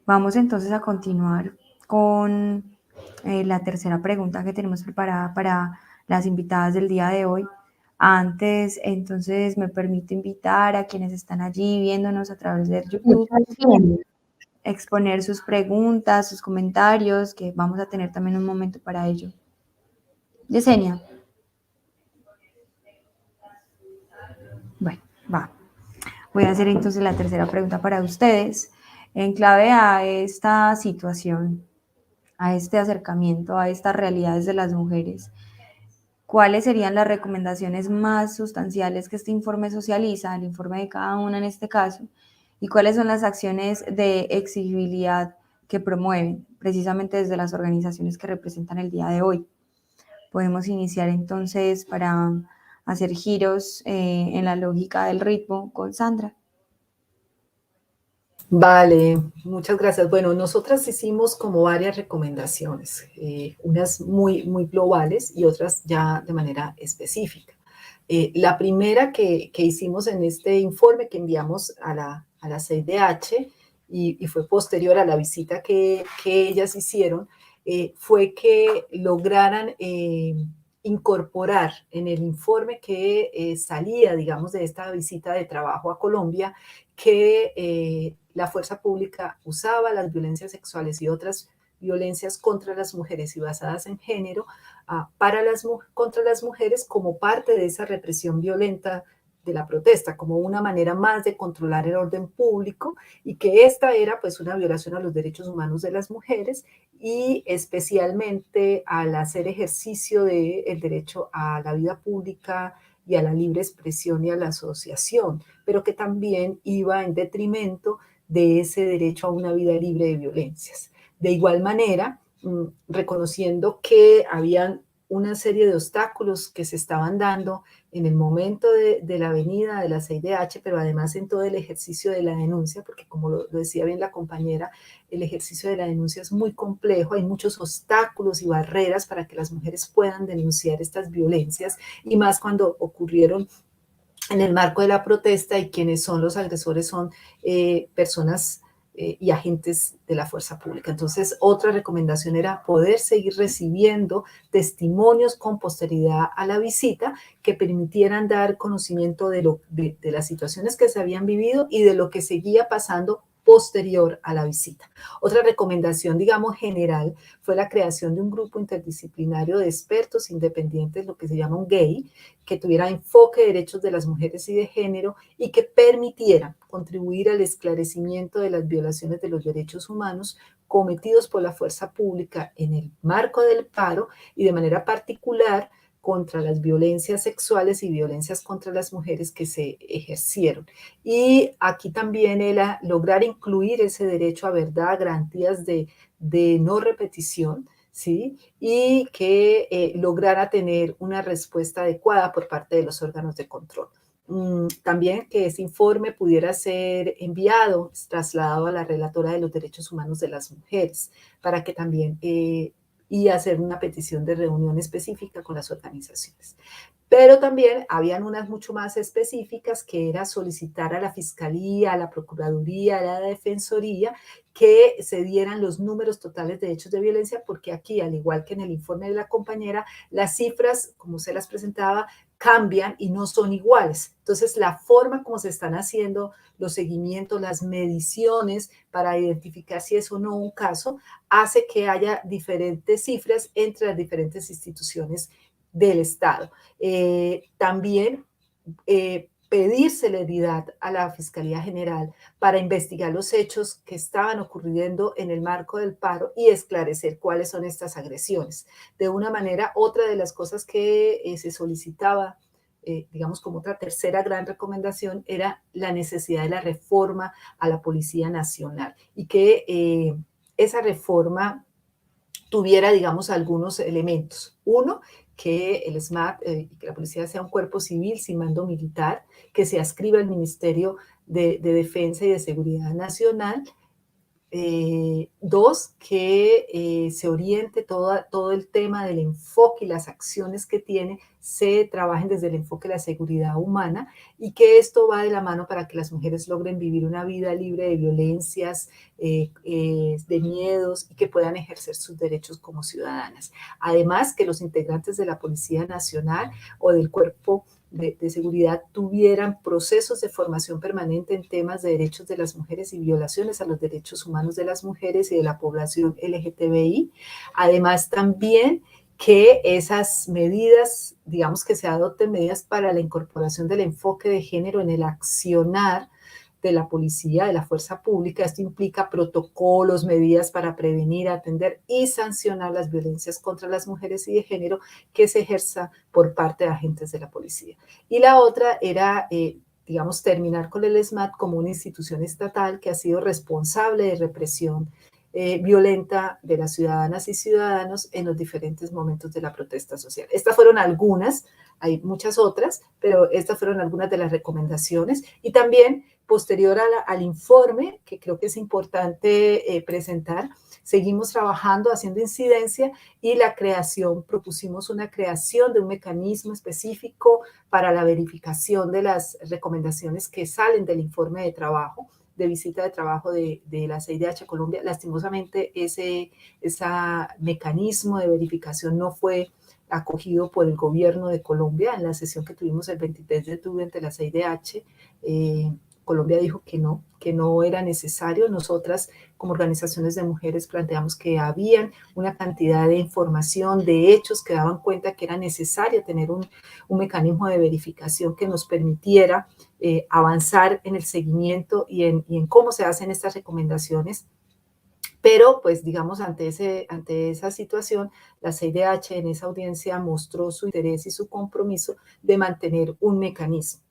Vamos entonces a continuar con la tercera pregunta que tenemos preparada para las invitadas del día de hoy. Antes, entonces, me permito invitar a quienes están allí viéndonos a través de YouTube, exponer sus preguntas, sus comentarios, que vamos a tener también un momento para ello. Yesenia. Bueno, va. Voy a hacer entonces la tercera pregunta para ustedes, en clave a esta situación, a este acercamiento, a estas realidades de las mujeres. ¿Cuáles serían las recomendaciones más sustanciales que este informe socializa, el informe de cada una en este caso? ¿Y cuáles son las acciones de exigibilidad que promueven precisamente desde las organizaciones que representan el día de hoy? Podemos iniciar entonces para hacer giros en la lógica del ritmo con Sandra. Vale, muchas gracias. Bueno, nosotras hicimos como varias recomendaciones, unas muy globales y otras ya de manera específica. La primera que hicimos en este informe que enviamos a la CIDH y fue posterior a la visita que ellas hicieron, fue que lograran incorporar en el informe que salía, digamos, de esta visita de trabajo a Colombia, que la fuerza pública usaba las violencias sexuales y otras violencias contra las mujeres y basadas en género contra las mujeres como parte de esa represión violenta de la protesta, como una manera más de controlar el orden público, y que esta era pues una violación a los derechos humanos de las mujeres y especialmente al hacer ejercicio del derecho a la vida pública y a la libre expresión y a la asociación, pero que también iba en detrimento de ese derecho a una vida libre de violencias. De igual manera, reconociendo que habían una serie de obstáculos que se estaban dando en el momento de la venida de la CIDH, pero además en todo el ejercicio de la denuncia, porque como lo decía bien la compañera, el ejercicio de la denuncia es muy complejo, hay muchos obstáculos y barreras para que las mujeres puedan denunciar estas violencias, y más cuando ocurrieron en el marco de la protesta y quienes son los agresores son personas y agentes de la fuerza pública. Entonces, otra recomendación era poder seguir recibiendo testimonios con posterioridad a la visita que permitieran dar conocimiento de las situaciones que se habían vivido y de lo que seguía pasando posterior a la visita. Otra recomendación, digamos, general, fue la creación de un grupo interdisciplinario de expertos independientes, lo que se llama un GAY, que tuviera enfoque de derechos de las mujeres y de género y que permitiera contribuir al esclarecimiento de las violaciones de los derechos humanos cometidos por la fuerza pública en el marco del paro y de manera particular contra las violencias sexuales y violencias contra las mujeres que se ejercieron. Y aquí también era lograr incluir ese derecho a verdad, garantías de no repetición, ¿sí? Y que lograra tener una respuesta adecuada por parte de los órganos de control. También que ese informe pudiera ser enviado, trasladado a la relatora de los derechos humanos de las mujeres, para que también y hacer una petición de reunión específica con las organizaciones. Pero también habían unas mucho más específicas, que era solicitar a la Fiscalía, a la Procuraduría, a la Defensoría, que se dieran los números totales de hechos de violencia, porque aquí, al igual que en el informe de la compañera, las cifras, como se las presentaba, cambian y no son iguales. Entonces, la forma como se están haciendo los seguimientos, las mediciones para identificar si es o no un caso, hace que haya diferentes cifras entre las diferentes instituciones del Estado. También pedir celeridad a la Fiscalía General para investigar los hechos que estaban ocurriendo en el marco del paro y esclarecer cuáles son estas agresiones. De una manera, otra de las cosas que se solicitaba, digamos como otra tercera gran recomendación, era la necesidad de la reforma a la Policía Nacional y que esa reforma tuviera, digamos, algunos elementos. Uno, que el SMAT, que la policía sea un cuerpo civil sin mando militar, que se adscriba al Ministerio de Defensa y de Seguridad Nacional. Dos, que se oriente todo el tema del enfoque y las acciones que tiene, se trabajen desde el enfoque de la seguridad humana, y que esto va de la mano para que las mujeres logren vivir una vida libre de violencias, de miedos, y que puedan ejercer sus derechos como ciudadanas. Además, que los integrantes de la Policía Nacional o del cuerpo de seguridad tuvieran procesos de formación permanente en temas de derechos de las mujeres y violaciones a los derechos humanos de las mujeres y de la población LGTBI. Además, también que esas medidas, digamos que se adopten medidas para la incorporación del enfoque de género en el accionar de la policía, de la fuerza pública. Esto implica protocolos, medidas para prevenir, atender y sancionar las violencias contra las mujeres y de género que se ejerza por parte de agentes de la policía. Y la otra era, digamos, terminar con el SMAT como una institución estatal que ha sido responsable de represión violenta de las ciudadanas y ciudadanos en los diferentes momentos de la protesta social. Estas fueron algunas, hay muchas otras, pero estas fueron algunas de las recomendaciones. Y también posterior al informe, que creo que es importante presentar, seguimos trabajando, haciendo incidencia y propusimos una creación de un mecanismo específico para la verificación de las recomendaciones que salen del informe de trabajo, de visita de trabajo de la CIDH Colombia. Lastimosamente, ese mecanismo de verificación no fue acogido por el gobierno de Colombia en la sesión que tuvimos el 23 de octubre ante la CIDH. Colombia dijo que no era necesario. Nosotras, como organizaciones de mujeres, planteamos que había una cantidad de información, de hechos que daban cuenta que era necesario tener un mecanismo de verificación que nos permitiera avanzar en el seguimiento y en cómo se hacen estas recomendaciones. Pero, pues, digamos, ante esa situación, la CIDH en esa audiencia mostró su interés y su compromiso de mantener un mecanismo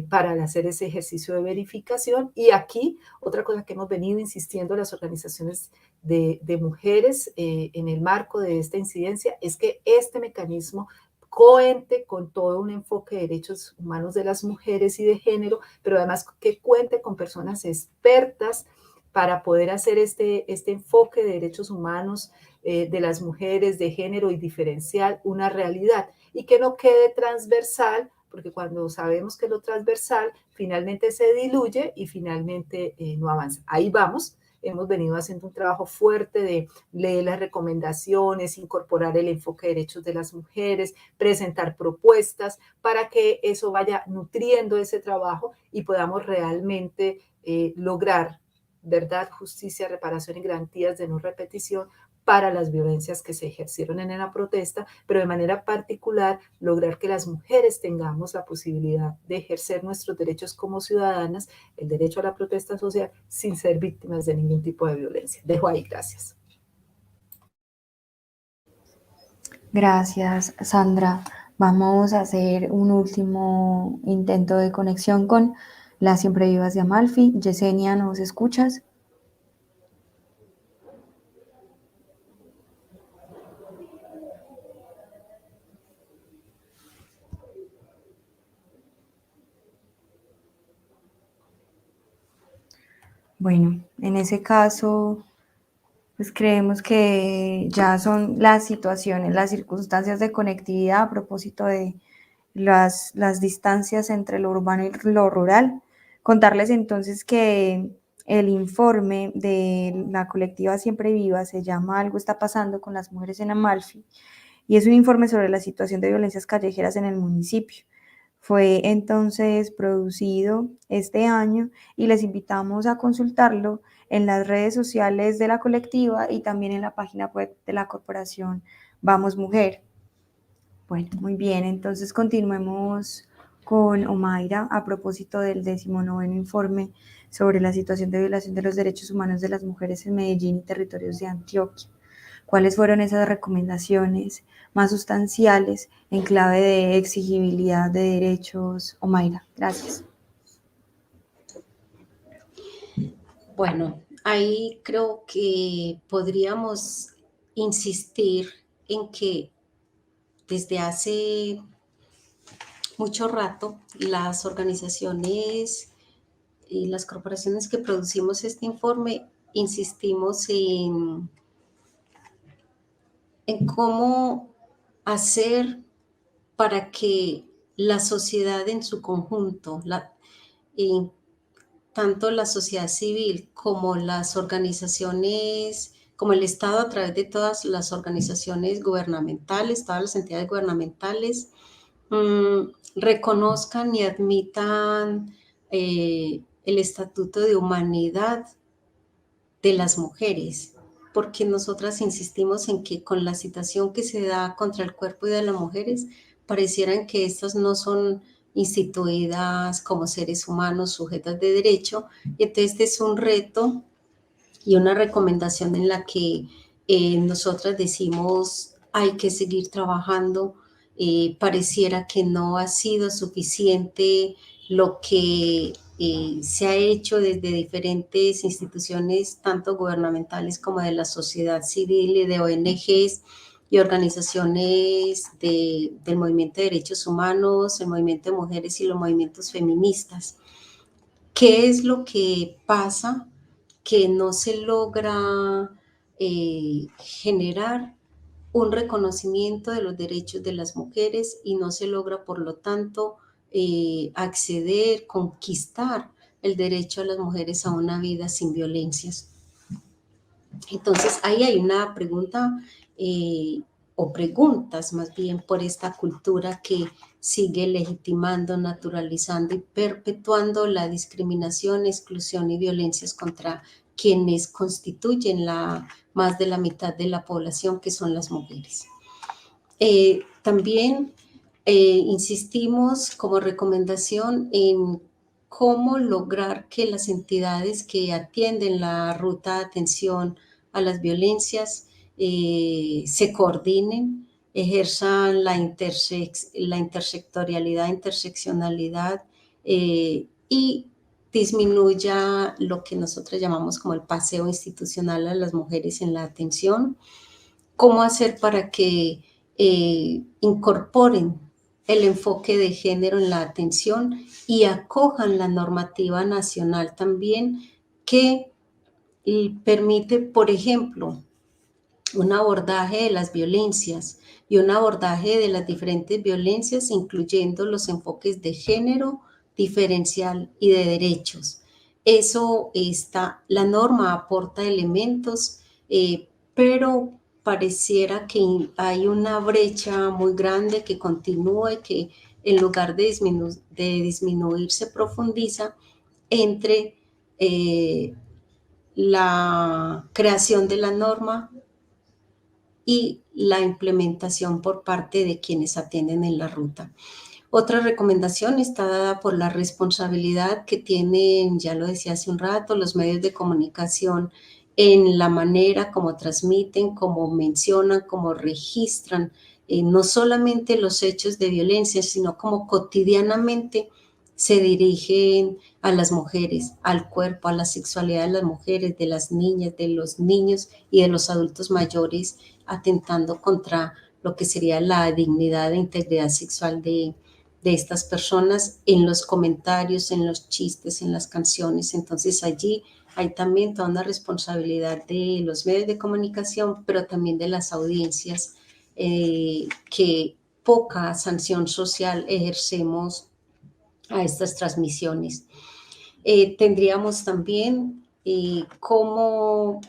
para hacer ese ejercicio de verificación. Y aquí, otra cosa que hemos venido insistiendo las organizaciones de mujeres en el marco de esta incidencia es que este mecanismo cuente con todo un enfoque de derechos humanos de las mujeres y de género, pero además que cuente con personas expertas para poder hacer este enfoque de derechos humanos de las mujeres, de género y diferencial, una realidad, y que no quede transversal, porque cuando sabemos que lo transversal finalmente se diluye y finalmente no avanza. Ahí vamos. Hemos venido haciendo un trabajo fuerte de leer las recomendaciones, incorporar el enfoque de derechos de las mujeres, presentar propuestas para que eso vaya nutriendo ese trabajo y podamos realmente lograr verdad, justicia, reparación y garantías de no repetición para las violencias que se ejercieron en la protesta, pero de manera particular lograr que las mujeres tengamos la posibilidad de ejercer nuestros derechos como ciudadanas, el derecho a la protesta social, sin ser víctimas de ningún tipo de violencia. Dejo ahí, gracias. Gracias, Sandra. Vamos a hacer un último intento de conexión con las Siempre Vivas de Amalfi. Yesenia, ¿nos escuchas? Bueno, en ese caso, pues creemos que ya son las situaciones, las circunstancias de conectividad a propósito de las distancias entre lo urbano y lo rural. Contarles entonces que el informe de la colectiva Siempre Viva se llama Algo está pasando con las mujeres en Amalfi y es un informe sobre la situación de violencias callejeras en el municipio. Fue entonces producido este año y les invitamos a consultarlo en las redes sociales de la colectiva y también en la página web de la corporación Vamos Mujer. Bueno, muy bien, entonces continuemos con Omaira a propósito del 19º informe sobre la situación de violación de los derechos humanos de las mujeres en Medellín y territorios de Antioquia. ¿Cuáles fueron esas recomendaciones más sustanciales en clave de exigibilidad de derechos? Omaira, gracias. Bueno, ahí creo que podríamos insistir en que desde hace mucho rato las organizaciones y las corporaciones que producimos este informe insistimos en cómo hacer para que la sociedad en su conjunto, tanto la sociedad civil como las organizaciones, como el Estado a través de todas las organizaciones gubernamentales, todas las entidades gubernamentales, reconozcan y admitan el estatuto de humanidad de las mujeres, porque nosotras insistimos en que con la situación que se da contra el cuerpo de las mujeres, parecieran que estas no son instituidas como seres humanos sujetas de derecho, y entonces este es un reto y una recomendación en la que nosotras decimos hay que seguir trabajando. Pareciera que no ha sido suficiente lo que se ha hecho desde diferentes instituciones, tanto gubernamentales como de la sociedad civil y de ONGs y organizaciones del movimiento de derechos humanos, el movimiento de mujeres y los movimientos feministas, ¿Qué es lo que pasa? Que no se logra generar un reconocimiento de los derechos de las mujeres y no se logra, por lo tanto, acceder, conquistar el derecho a las mujeres a una vida sin violencias. Entonces, ahí hay una pregunta, o preguntas más bien, por esta cultura que sigue legitimando, naturalizando y perpetuando la discriminación, exclusión y violencias contra quienes constituyen más de la mitad de la población, que son las mujeres. También insistimos como recomendación en cómo lograr que las entidades que atienden la ruta de atención a las violencias se coordinen, ejerzan la intersectorialidad, interseccionalidad y disminuya lo que nosotros llamamos como el paseo institucional a las mujeres en la atención. ¿Cómo hacer para que incorporen el enfoque de género en la atención y acojan la normativa nacional también que permite, por ejemplo, un abordaje de las violencias y un abordaje de las diferentes violencias, incluyendo los enfoques de género, diferencial y de derechos? Eso está, la norma aporta elementos, pero pareciera que hay una brecha muy grande que continúa y que en lugar de disminuir se profundiza entre la creación de la norma y la implementación por parte de quienes atienden en la ruta. Otra recomendación está dada por la responsabilidad que tienen, ya lo decía hace un rato, los medios de comunicación en la manera como transmiten, como mencionan, como registran, no solamente los hechos de violencia, sino como cotidianamente se dirigen a las mujeres, al cuerpo, a la sexualidad de las mujeres, de las niñas, de los niños y de los adultos mayores, atentando contra lo que sería la dignidad e integridad sexual de estas personas en los comentarios, en los chistes, en las canciones. Entonces allí hay también toda una responsabilidad de los medios de comunicación, pero también de las audiencias, que poca sanción social ejercemos a estas transmisiones. Tendríamos también cómo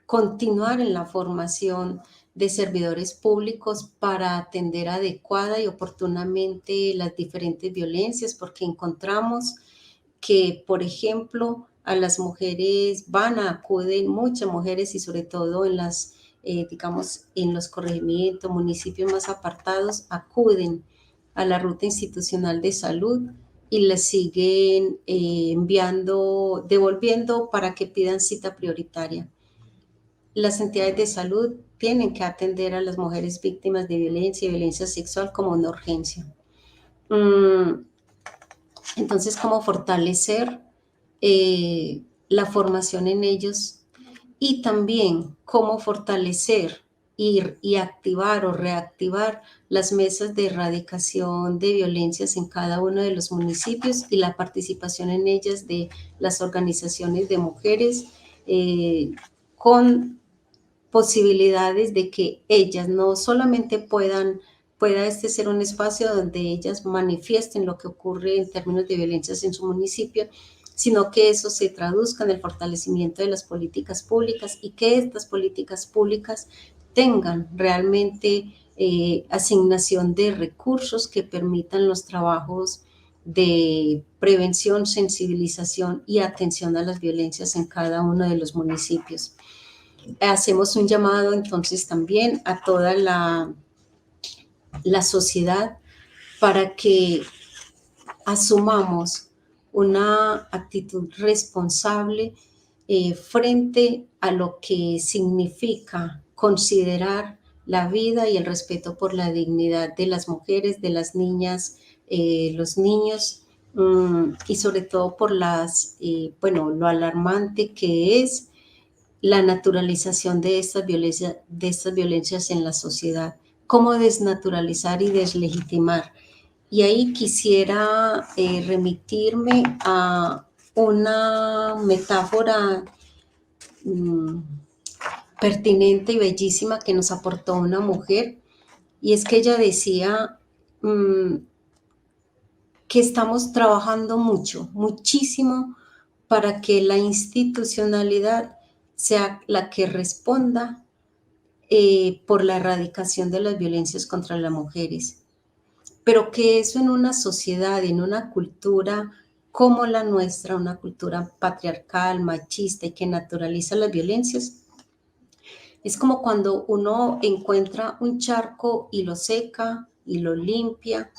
continuar en la formación de servidores públicos para atender adecuada y oportunamente las diferentes violencias, porque encontramos que, por ejemplo, a las mujeres acuden muchas mujeres y sobre todo en las, digamos, en los corregimientos, municipios más apartados, acuden a la ruta institucional de salud y les siguen devolviendo para que pidan cita prioritaria. Las entidades de salud tienen que atender a las mujeres víctimas de violencia y violencia sexual como una urgencia. Entonces, ¿cómo fortalecer la formación en ellos? Y también cómo fortalecer y activar o reactivar las mesas de erradicación de violencias en cada uno de los municipios y la participación en ellas de las organizaciones de mujeres, con posibilidades de que ellas no solamente pueda este ser un espacio donde ellas manifiesten lo que ocurre en términos de violencias en su municipio, sino que eso se traduzca en el fortalecimiento de las políticas públicas y que estas políticas públicas tengan realmente asignación de recursos que permitan los trabajos de prevención, sensibilización y atención a las violencias en cada uno de los municipios. Hacemos un llamado entonces también a toda la sociedad para que asumamos una actitud responsable frente a lo que significa considerar la vida y el respeto por la dignidad de las mujeres, de las niñas, los niños, y sobre todo por lo alarmante que es la naturalización de estas violencias en la sociedad. Cómo desnaturalizar y deslegitimar Y ahí quisiera remitirme a una metáfora pertinente y bellísima que nos aportó una mujer, y es que ella decía que estamos trabajando mucho, muchísimo, para que la institucionalidad sea la que responda por la erradicación de las violencias contra las mujeres, pero que eso en una sociedad, en una cultura como la nuestra, una cultura patriarcal, machista y que naturaliza las violencias, es como cuando uno encuentra un charco y lo seca y lo limpia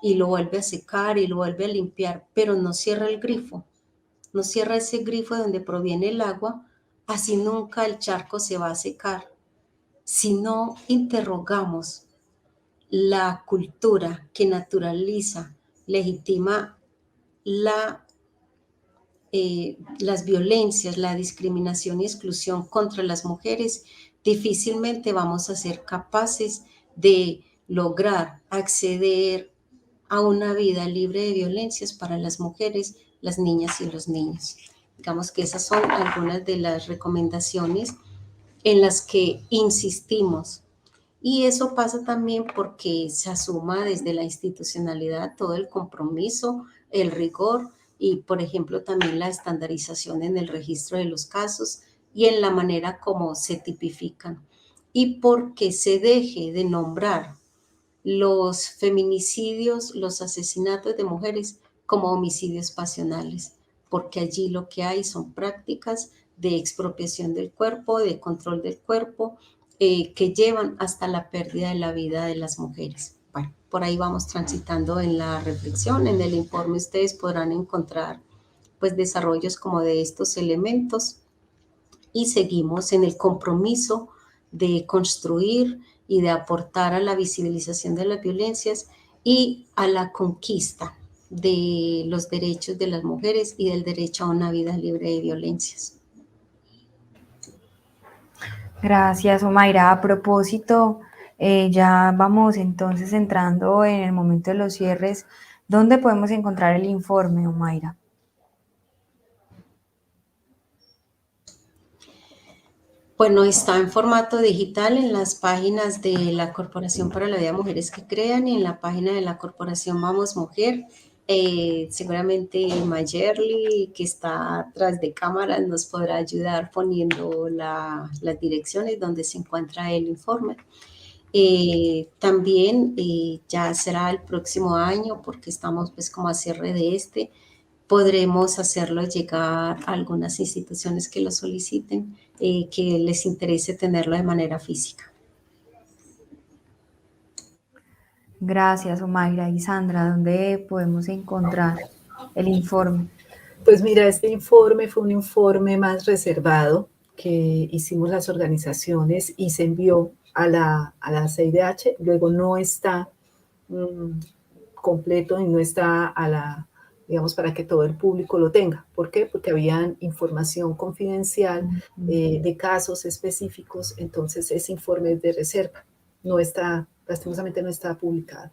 y lo vuelve a secar y lo vuelve a limpiar, pero no cierra el grifo, no cierra ese grifo de donde proviene el agua, así nunca el charco se va a secar. Si no interrogamos la cultura que naturaliza, legitima las violencias, la discriminación y exclusión contra las mujeres, difícilmente vamos a ser capaces de lograr acceder a una vida libre de violencias para las mujeres, las niñas y los niños. Digamos que esas son algunas de las recomendaciones en las que insistimos. Y eso pasa también porque se asuma desde la institucionalidad todo el compromiso, el rigor y, por ejemplo, también la estandarización en el registro de los casos y en la manera como se tipifican. Y porque se deje de nombrar los feminicidios, los asesinatos de mujeres como homicidios pasionales, porque allí lo que hay son prácticas de expropiación del cuerpo, de control del cuerpo, que llevan hasta la pérdida de la vida de las mujeres. Bueno, por ahí vamos transitando en la reflexión. En el informe ustedes podrán encontrar pues desarrollos como de estos elementos y seguimos en el compromiso de construir y de aportar a la visibilización de las violencias y a la conquista de los derechos de las mujeres y del derecho a una vida libre de violencias. Gracias, Omaira. A propósito, ya vamos entonces entrando en el momento de los cierres. ¿Dónde podemos encontrar el informe, Omaira? Bueno, está en formato digital en las páginas de la Corporación para la Vida Mujeres que Crean y en la página de la Corporación Vamos Mujer. Seguramente Mayerly, que está atrás de cámaras, nos podrá ayudar poniendo las direcciones donde se encuentra el informe. También ya será el próximo año, porque estamos pues como a cierre de podremos hacerlo llegar a algunas instituciones que lo soliciten, que les interese tenerlo de manera física. Gracias, Omaira. Y Sandra, ¿dónde podemos encontrar el informe? Pues mira, este informe fue un informe más reservado que hicimos las organizaciones y se envió a la CIDH, luego no está completo y no está digamos, para que todo el público lo tenga. ¿Por qué? Porque había información confidencial de casos específicos, entonces ese informe es de reserva. No está, lastimosamente no está publicado.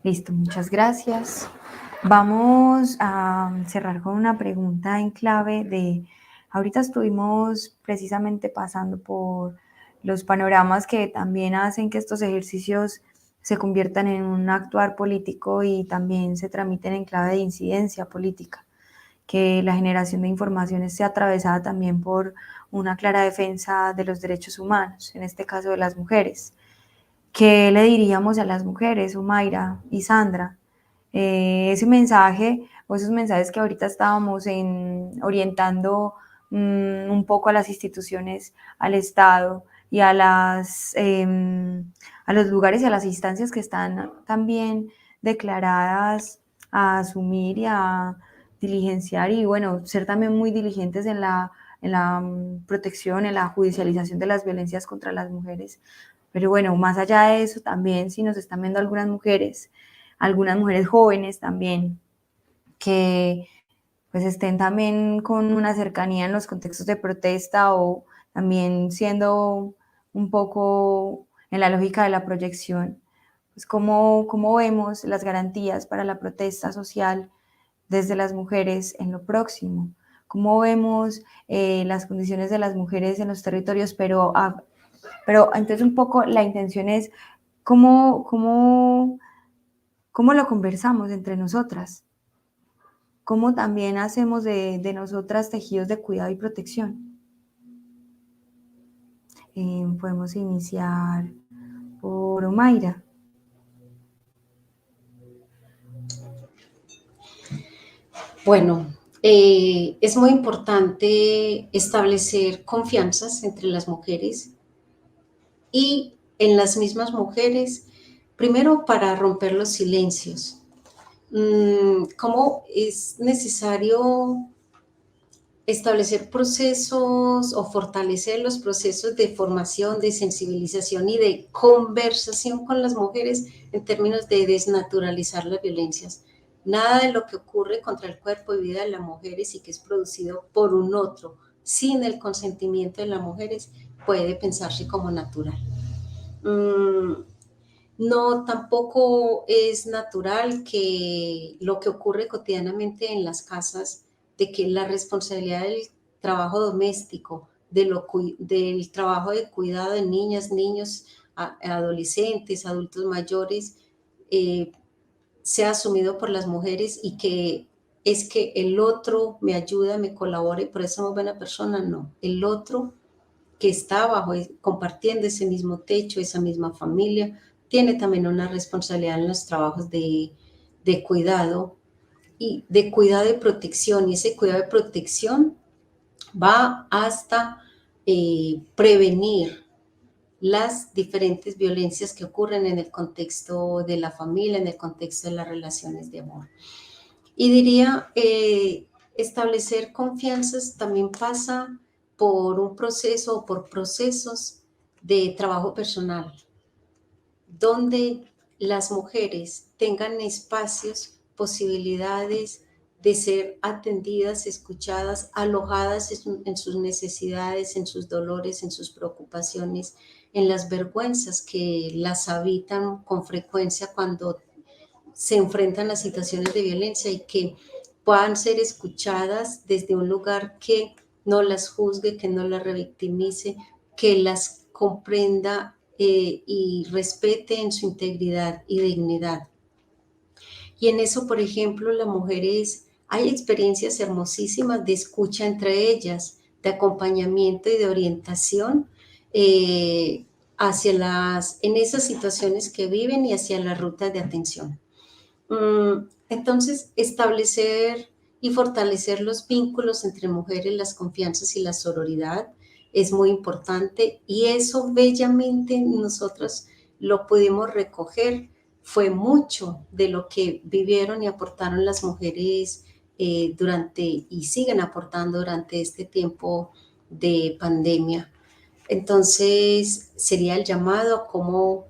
Listo, muchas gracias. Vamos a cerrar con una pregunta en clave de, ahorita estuvimos precisamente pasando por los panoramas que también hacen que estos ejercicios se conviertan en un actuar político y también se tramiten en clave de incidencia política, que la generación de información esté atravesada también por una clara defensa de los derechos humanos, en este caso de las mujeres. ¿Qué le diríamos a las mujeres, Omaira y Sandra? Ese mensaje o esos mensajes que ahorita estábamos orientando un poco a las instituciones, al Estado y a los lugares y a las instancias que están también declaradas a asumir y a diligenciar y bueno, ser también muy diligentes en la protección, en la judicialización de las violencias contra las mujeres. Pero bueno, más allá de eso también, si nos están viendo algunas mujeres jóvenes también, que pues estén también con una cercanía en los contextos de protesta o también siendo un poco en la lógica de la proyección, pues cómo vemos las garantías para la protesta social desde las mujeres en lo próximo, cómo vemos las condiciones de las mujeres en los territorios, pero entonces un poco la intención es cómo lo conversamos entre nosotras, cómo también hacemos de nosotras tejidos de cuidado y protección. Podemos iniciar por Omaira. Bueno, es muy importante establecer confianzas entre las mujeres y en las mismas mujeres, primero para romper los silencios. ¿Cómo es necesario establecer procesos o fortalecer los procesos de formación, de sensibilización y de conversación con las mujeres en términos de desnaturalizar las violencias? Nada de lo que ocurre contra el cuerpo y vida de las mujeres y que es producido por un otro sin el consentimiento de las mujeres puede pensarse como natural. No, tampoco es natural que lo que ocurre cotidianamente en las casas, de que la responsabilidad del trabajo doméstico, del trabajo de cuidado de niñas, niños, adolescentes, adultos mayores, sea asumido por las mujeres y que es que el otro me ayuda, me colabora y por eso es buena persona. No, el otro que está compartiendo ese mismo techo, esa misma familia, tiene también una responsabilidad en los trabajos de cuidado y protección. Y ese cuidado de protección va hasta prevenir las diferentes violencias que ocurren en el contexto de la familia, en el contexto de las relaciones de amor. Y diría, establecer confianzas también pasa por un proceso o por procesos de trabajo personal, donde las mujeres tengan espacios, posibilidades de ser atendidas, escuchadas, alojadas en sus necesidades, en sus dolores, en sus preocupaciones, en las vergüenzas que las habitan con frecuencia cuando se enfrentan a situaciones de violencia y que puedan ser escuchadas desde un lugar que no las juzgue, que no las revictimice, que las comprenda y respete en su integridad y dignidad. Y en eso, por ejemplo, las mujeres, hay experiencias hermosísimas de escucha entre ellas, de acompañamiento y de orientación en esas situaciones que viven y hacia las rutas de atención. Entonces, establecer y fortalecer los vínculos entre mujeres, las confianzas y la sororidad es muy importante y eso bellamente nosotros lo pudimos recoger. Fue mucho de lo que vivieron y aportaron las mujeres y siguen aportando durante este tiempo de pandemia. Entonces, sería el llamado a cómo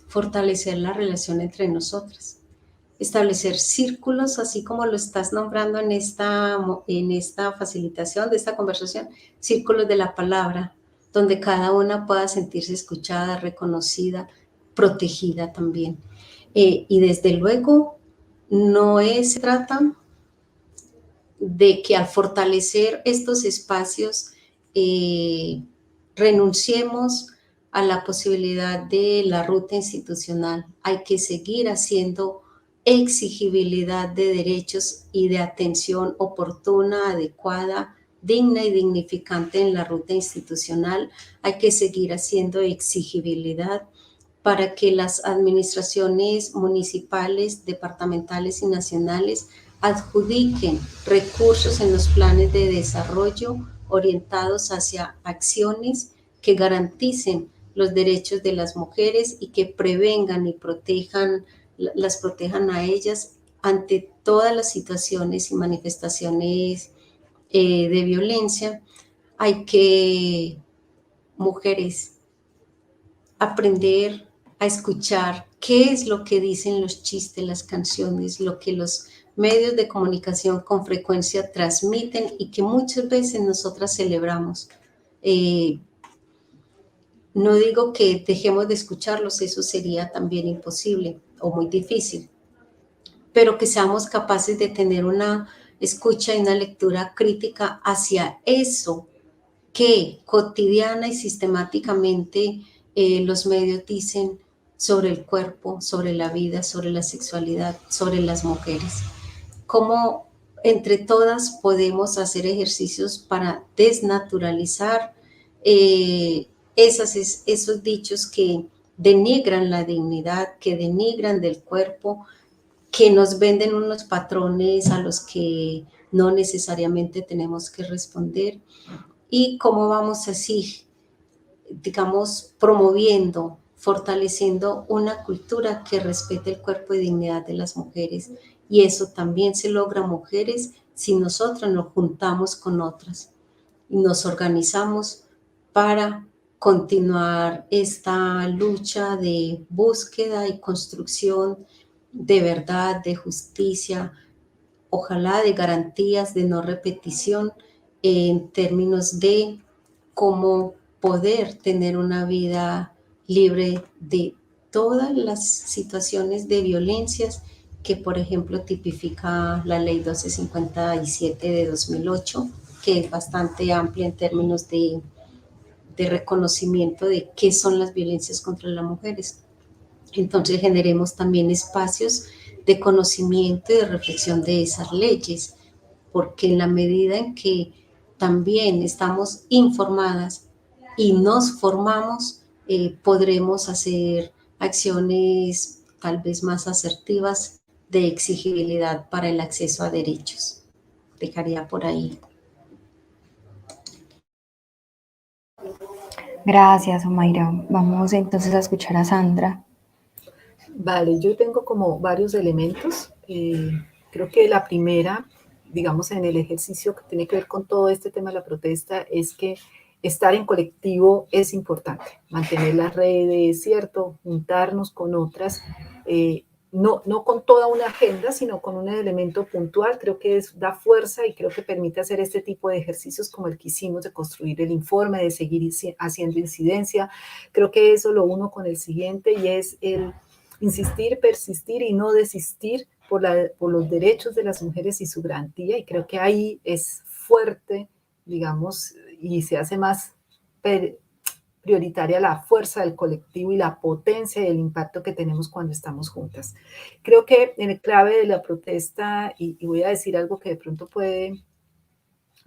fortalecer la relación entre nosotras, establecer círculos, así como lo estás nombrando en esta facilitación de esta conversación, círculos de la palabra, donde cada una pueda sentirse escuchada, reconocida, protegida también. Y desde luego, no se trata de que al fortalecer estos espacios renunciemos a la posibilidad de la ruta institucional. Hay que seguir haciendo exigibilidad de derechos y de atención oportuna, adecuada, digna y dignificante en la ruta institucional. Hay que seguir haciendo exigibilidad para que las administraciones municipales, departamentales y nacionales adjudiquen recursos en los planes de desarrollo orientados hacia acciones que garanticen los derechos de las mujeres y que prevengan y las protejan a ellas ante todas las situaciones y manifestaciones de violencia. Hay que, mujeres, aprender a escuchar qué es lo que dicen los chistes, las canciones, lo que los medios de comunicación con frecuencia transmiten y que muchas veces nosotras celebramos. No digo que dejemos de escucharlos, eso sería también imposible o muy difícil, pero que seamos capaces de tener una escucha y una lectura crítica hacia eso que cotidiana y sistemáticamente los medios dicen sobre el cuerpo, sobre la vida, sobre la sexualidad, sobre las mujeres. Cómo entre todas podemos hacer ejercicios para desnaturalizar esos dichos que denigran la dignidad, que denigran del cuerpo, que nos venden unos patrones a los que no necesariamente tenemos que responder, y cómo vamos así, digamos, promoviendo, fortaleciendo una cultura que respete el cuerpo y dignidad de las mujeres. Y eso también se logra, mujeres, si nosotras nos juntamos con otras y nos organizamos para continuar esta lucha de búsqueda y construcción de verdad, de justicia, ojalá de garantías de no repetición en términos de cómo poder tener una vida libre de todas las situaciones de violencias que, por ejemplo, tipifica la Ley 1257 de 2008, que es bastante amplia en términos de reconocimiento de qué son las violencias contra las mujeres. Entonces generemos también espacios de conocimiento y de reflexión de esas leyes, porque en la medida en que también estamos informadas y nos formamos, podremos hacer acciones tal vez más asertivas de exigibilidad para el acceso a derechos. Dejaría por ahí. Gracias, Omaira. Vamos entonces a escuchar a Sandra. Vale, yo tengo como varios elementos. Creo que la primera, digamos, en el ejercicio que tiene que ver con todo este tema de la protesta es que estar en colectivo es importante, mantener las redes, ¿cierto? Juntarnos con otras, no con toda una agenda, sino con un elemento puntual. Creo que da fuerza y creo que permite hacer este tipo de ejercicios como el que hicimos de construir el informe, de seguir haciendo incidencia. Creo que eso lo uno con el siguiente y es el insistir, persistir y no desistir por los derechos de las mujeres y su garantía. Y creo que ahí es fuerte, digamos, y se hace más prioritaria la fuerza del colectivo y la potencia y el impacto que tenemos cuando estamos juntas. Creo que en el clave de la protesta, y voy a decir algo que de pronto puede,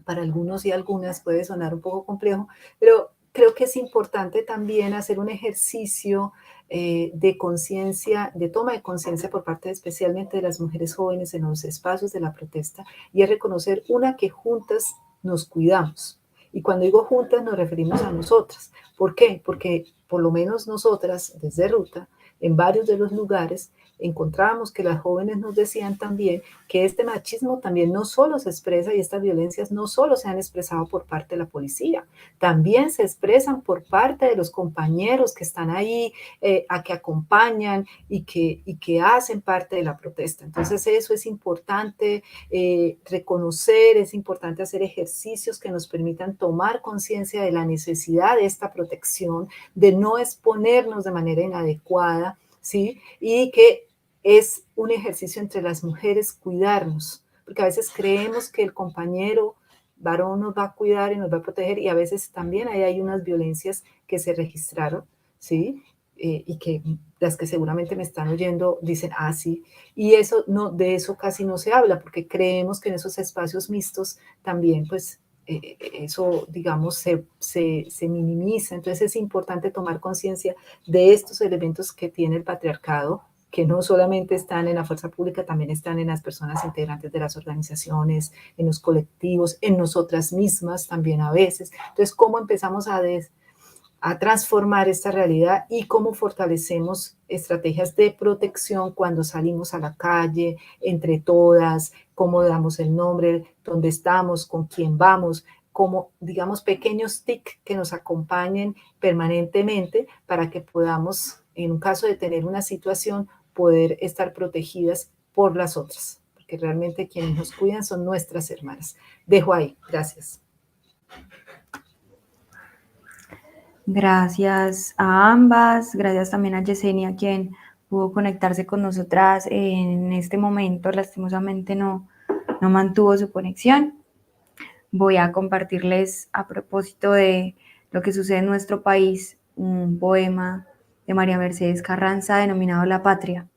para algunos y algunas puede sonar un poco complejo, pero creo que es importante también hacer un ejercicio de conciencia, de toma de conciencia por parte especialmente de las mujeres jóvenes en los espacios de la protesta, y es reconocer que juntas nos cuidamos. Y cuando digo juntas nos referimos a nosotras. ¿Por qué? Porque por lo menos nosotras, desde Ruta, en varios de los lugares, encontrábamos que las jóvenes nos decían también que este machismo también no solo se expresa y estas violencias no solo se han expresado por parte de la policía, también se expresan por parte de los compañeros que están ahí, a que acompañan y que hacen parte de la protesta. Entonces eso es importante reconocer, es importante hacer ejercicios que nos permitan tomar conciencia de la necesidad de esta protección, de no exponernos de manera inadecuada, ¿sí? Y que es un ejercicio entre las mujeres cuidarnos, porque a veces creemos que el compañero varón nos va a cuidar y nos va a proteger, y a veces también hay unas violencias que se registraron, ¿sí? Y que las que seguramente me están oyendo dicen, sí, y eso no, de eso casi no se habla, porque creemos que en esos espacios mixtos también, pues, eso, digamos, se minimiza. Entonces es importante tomar conciencia de estos elementos que tiene el patriarcado, que no solamente están en la fuerza pública, también están en las personas integrantes de las organizaciones, en los colectivos, en nosotras mismas también a veces. Entonces, ¿cómo empezamos a transformar esta realidad y cómo fortalecemos estrategias de protección cuando salimos a la calle, entre todas, cómo damos el nombre, dónde estamos, con quién vamos, como, digamos, pequeños tics que nos acompañen permanentemente para que podamos, en un caso de tener una situación, poder estar protegidas por las otras, porque realmente quienes nos cuidan son nuestras hermanas. Dejo ahí. Gracias. Gracias a ambas, gracias también a Yesenia, quien pudo conectarse con nosotras en este momento. Lastimosamente no mantuvo su conexión. Voy a compartirles, a propósito de lo que sucede en nuestro país, un poema de María Mercedes Carranza denominado La Patria.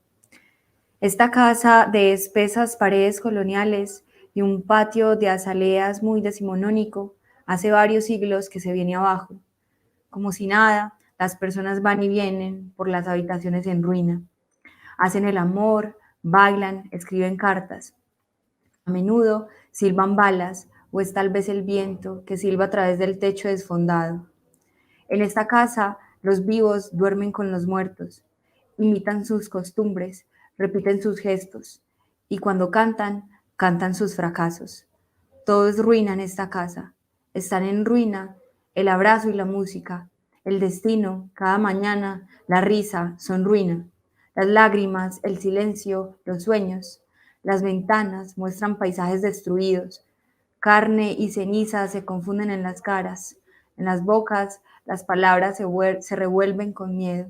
Esta casa de espesas paredes coloniales y un patio de azaleas muy decimonónico hace varios siglos que se viene abajo. Como si nada, las personas van y vienen por las habitaciones en ruina. Hacen el amor, bailan, escriben cartas. A menudo silban balas o es tal vez el viento que silba a través del techo desfondado. En esta casa, los vivos duermen con los muertos, imitan sus costumbres, repiten sus gestos y cuando cantan, cantan sus fracasos. Todo es ruina en esta casa. Están en ruina el abrazo y la música, el destino, cada mañana, la risa son ruina. Las lágrimas, el silencio, los sueños. Las ventanas muestran paisajes destruidos. Carne y ceniza se confunden en las caras. En las bocas, las palabras se revuelven con miedo.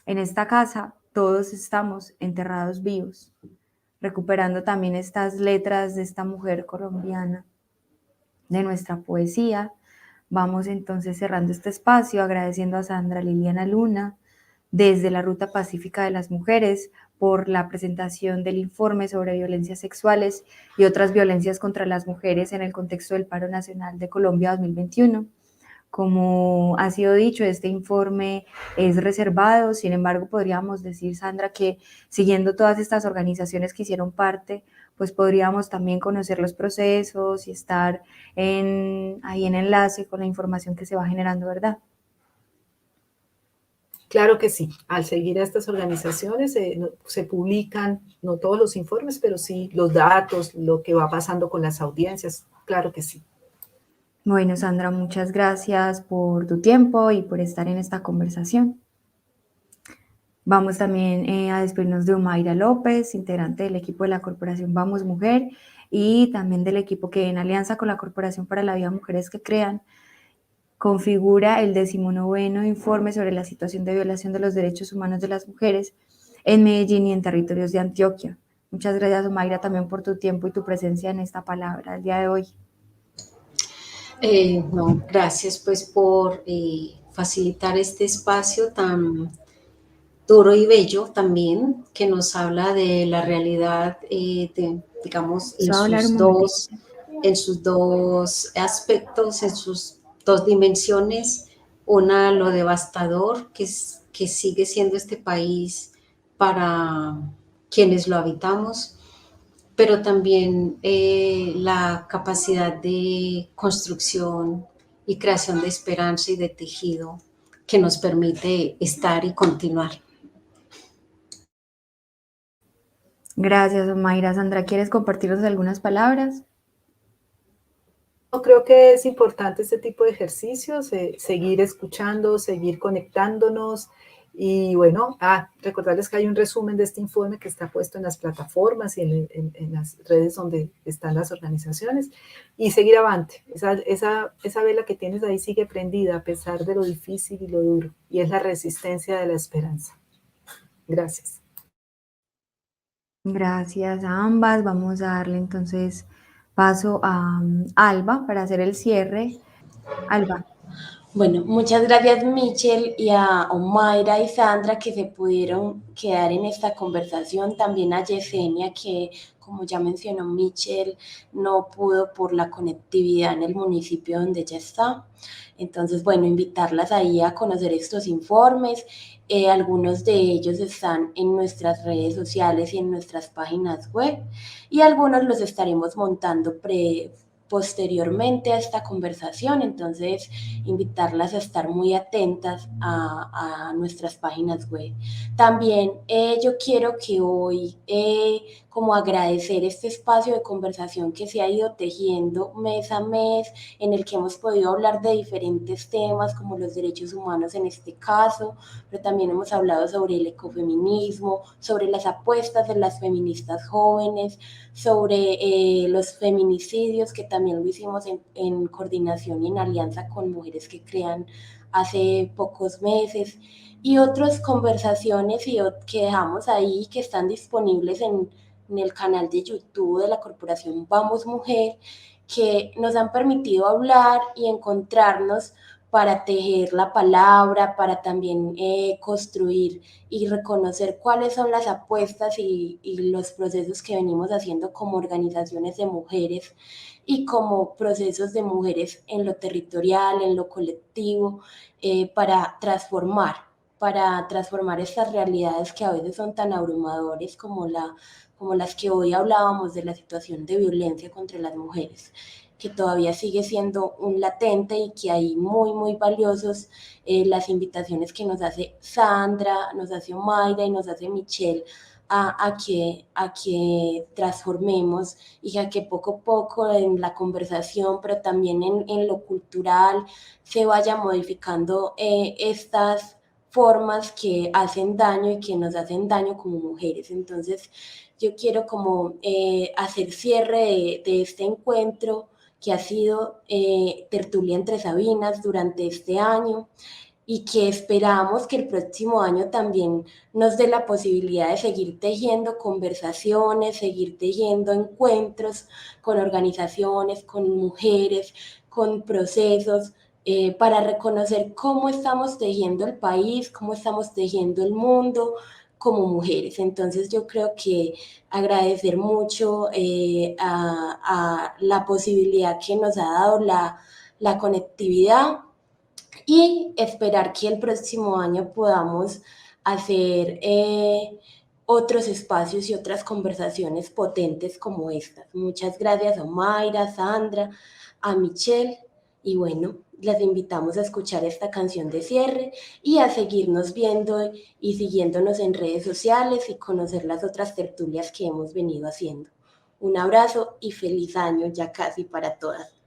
En esta casa, todos estamos enterrados vivos, recuperando también estas letras de esta mujer colombiana, de nuestra poesía. Vamos entonces cerrando este espacio, agradeciendo a Sandra Liliana Luna, desde la Ruta Pacífica de las Mujeres, por la presentación del informe sobre violencias sexuales y otras violencias contra las mujeres en el contexto del Paro Nacional de Colombia 2021. Como ha sido dicho, este informe es reservado, sin embargo, podríamos decir, Sandra, que siguiendo todas estas organizaciones que hicieron parte, pues podríamos también conocer los procesos y estar ahí en enlace con la información que se va generando, ¿verdad? Claro que sí. Al seguir a estas organizaciones se publican, no todos los informes, pero sí los datos, lo que va pasando con las audiencias. Claro que sí. Bueno, Sandra, muchas gracias por tu tiempo y por estar en esta conversación. Vamos también a despedirnos de Omaira López, integrante del equipo de la Corporación Vamos Mujer y también del equipo que en alianza con la Corporación para la Vida Mujeres que Crean configura el 19º informe sobre la situación de violación de los derechos humanos de las mujeres en Medellín y en territorios de Antioquia. Muchas gracias, Omaira, también por tu tiempo y tu presencia en esta palabra el día de hoy. No, gracias pues por facilitar este espacio tan duro y bello también, que nos habla de la realidad, digamos, ¿Puedo hablar un momentito? en sus dos aspectos, en sus dos dimensiones. Una, lo devastador que sigue siendo este país para quienes lo habitamos, pero también la capacidad de construcción y creación de esperanza y de tejido que nos permite estar y continuar. Gracias, Omaira. Sandra, ¿quieres compartirnos algunas palabras? Creo que es importante este tipo de ejercicios, seguir escuchando, seguir conectándonos y bueno, recordarles que hay un resumen de este informe que está puesto en las plataformas y en las redes donde están las organizaciones y seguir avante. Esa vela que tienes ahí sigue prendida a pesar de lo difícil y lo duro y es la resistencia de la esperanza. Gracias. Gracias a ambas. Vamos a darle entonces paso a Alba para hacer el cierre. Alba. Bueno, muchas gracias Michelle y a Omaira y Sandra que se pudieron quedar en esta conversación, también a Yesenia que, como ya mencionó Michelle, no pudo por la conectividad en el municipio donde ella está. Entonces, bueno, invitarlas ahí a conocer estos informes. Algunos de ellos están en nuestras redes sociales y en nuestras páginas web y algunos los estaremos montando posteriormente a esta conversación, entonces invitarlas a estar muy atentas a nuestras páginas web. También yo quiero que hoy como agradecer este espacio de conversación que se ha ido tejiendo mes a mes, en el que hemos podido hablar de diferentes temas como los derechos humanos en este caso, pero también hemos hablado sobre el ecofeminismo, sobre las apuestas de las feministas jóvenes, sobre los feminicidios, que también lo hicimos en coordinación y en alianza con Mujeres que Crean hace pocos meses, y otras conversaciones que dejamos ahí, que están disponibles en el canal de YouTube de la Corporación Vamos Mujer, que nos han permitido hablar y encontrarnos para tejer la palabra, para también construir y reconocer cuáles son las apuestas y los procesos que venimos haciendo como organizaciones de mujeres y como procesos de mujeres en lo territorial, en lo colectivo, para transformar estas realidades que a veces son tan abrumadores como las que hoy hablábamos de la situación de violencia contra las mujeres, que todavía sigue siendo un latente y que hay muy, muy valiosos las invitaciones que nos hace Sandra, nos hace Omaira y nos hace Michelle a que transformemos y a que poco a poco en la conversación, pero también en lo cultural, se vaya modificando estas formas que hacen daño y que nos hacen daño como mujeres. Entonces, yo quiero como hacer cierre de este encuentro que ha sido Tertulia entre Sabinas durante este año, y que esperamos que el próximo año también nos dé la posibilidad de seguir tejiendo conversaciones, seguir tejiendo encuentros con organizaciones, con mujeres, con procesos, para reconocer cómo estamos tejiendo el país, cómo estamos tejiendo el mundo como mujeres. Entonces yo creo que agradecer mucho a la posibilidad que nos ha dado la conectividad, y esperar que el próximo año podamos hacer otros espacios y otras conversaciones potentes como estas. Muchas gracias a Mayra, Sandra, a Michelle, y bueno, las invitamos a escuchar esta canción de cierre y a seguirnos viendo y siguiéndonos en redes sociales y conocer las otras tertulias que hemos venido haciendo. Un abrazo y feliz año ya casi para todas.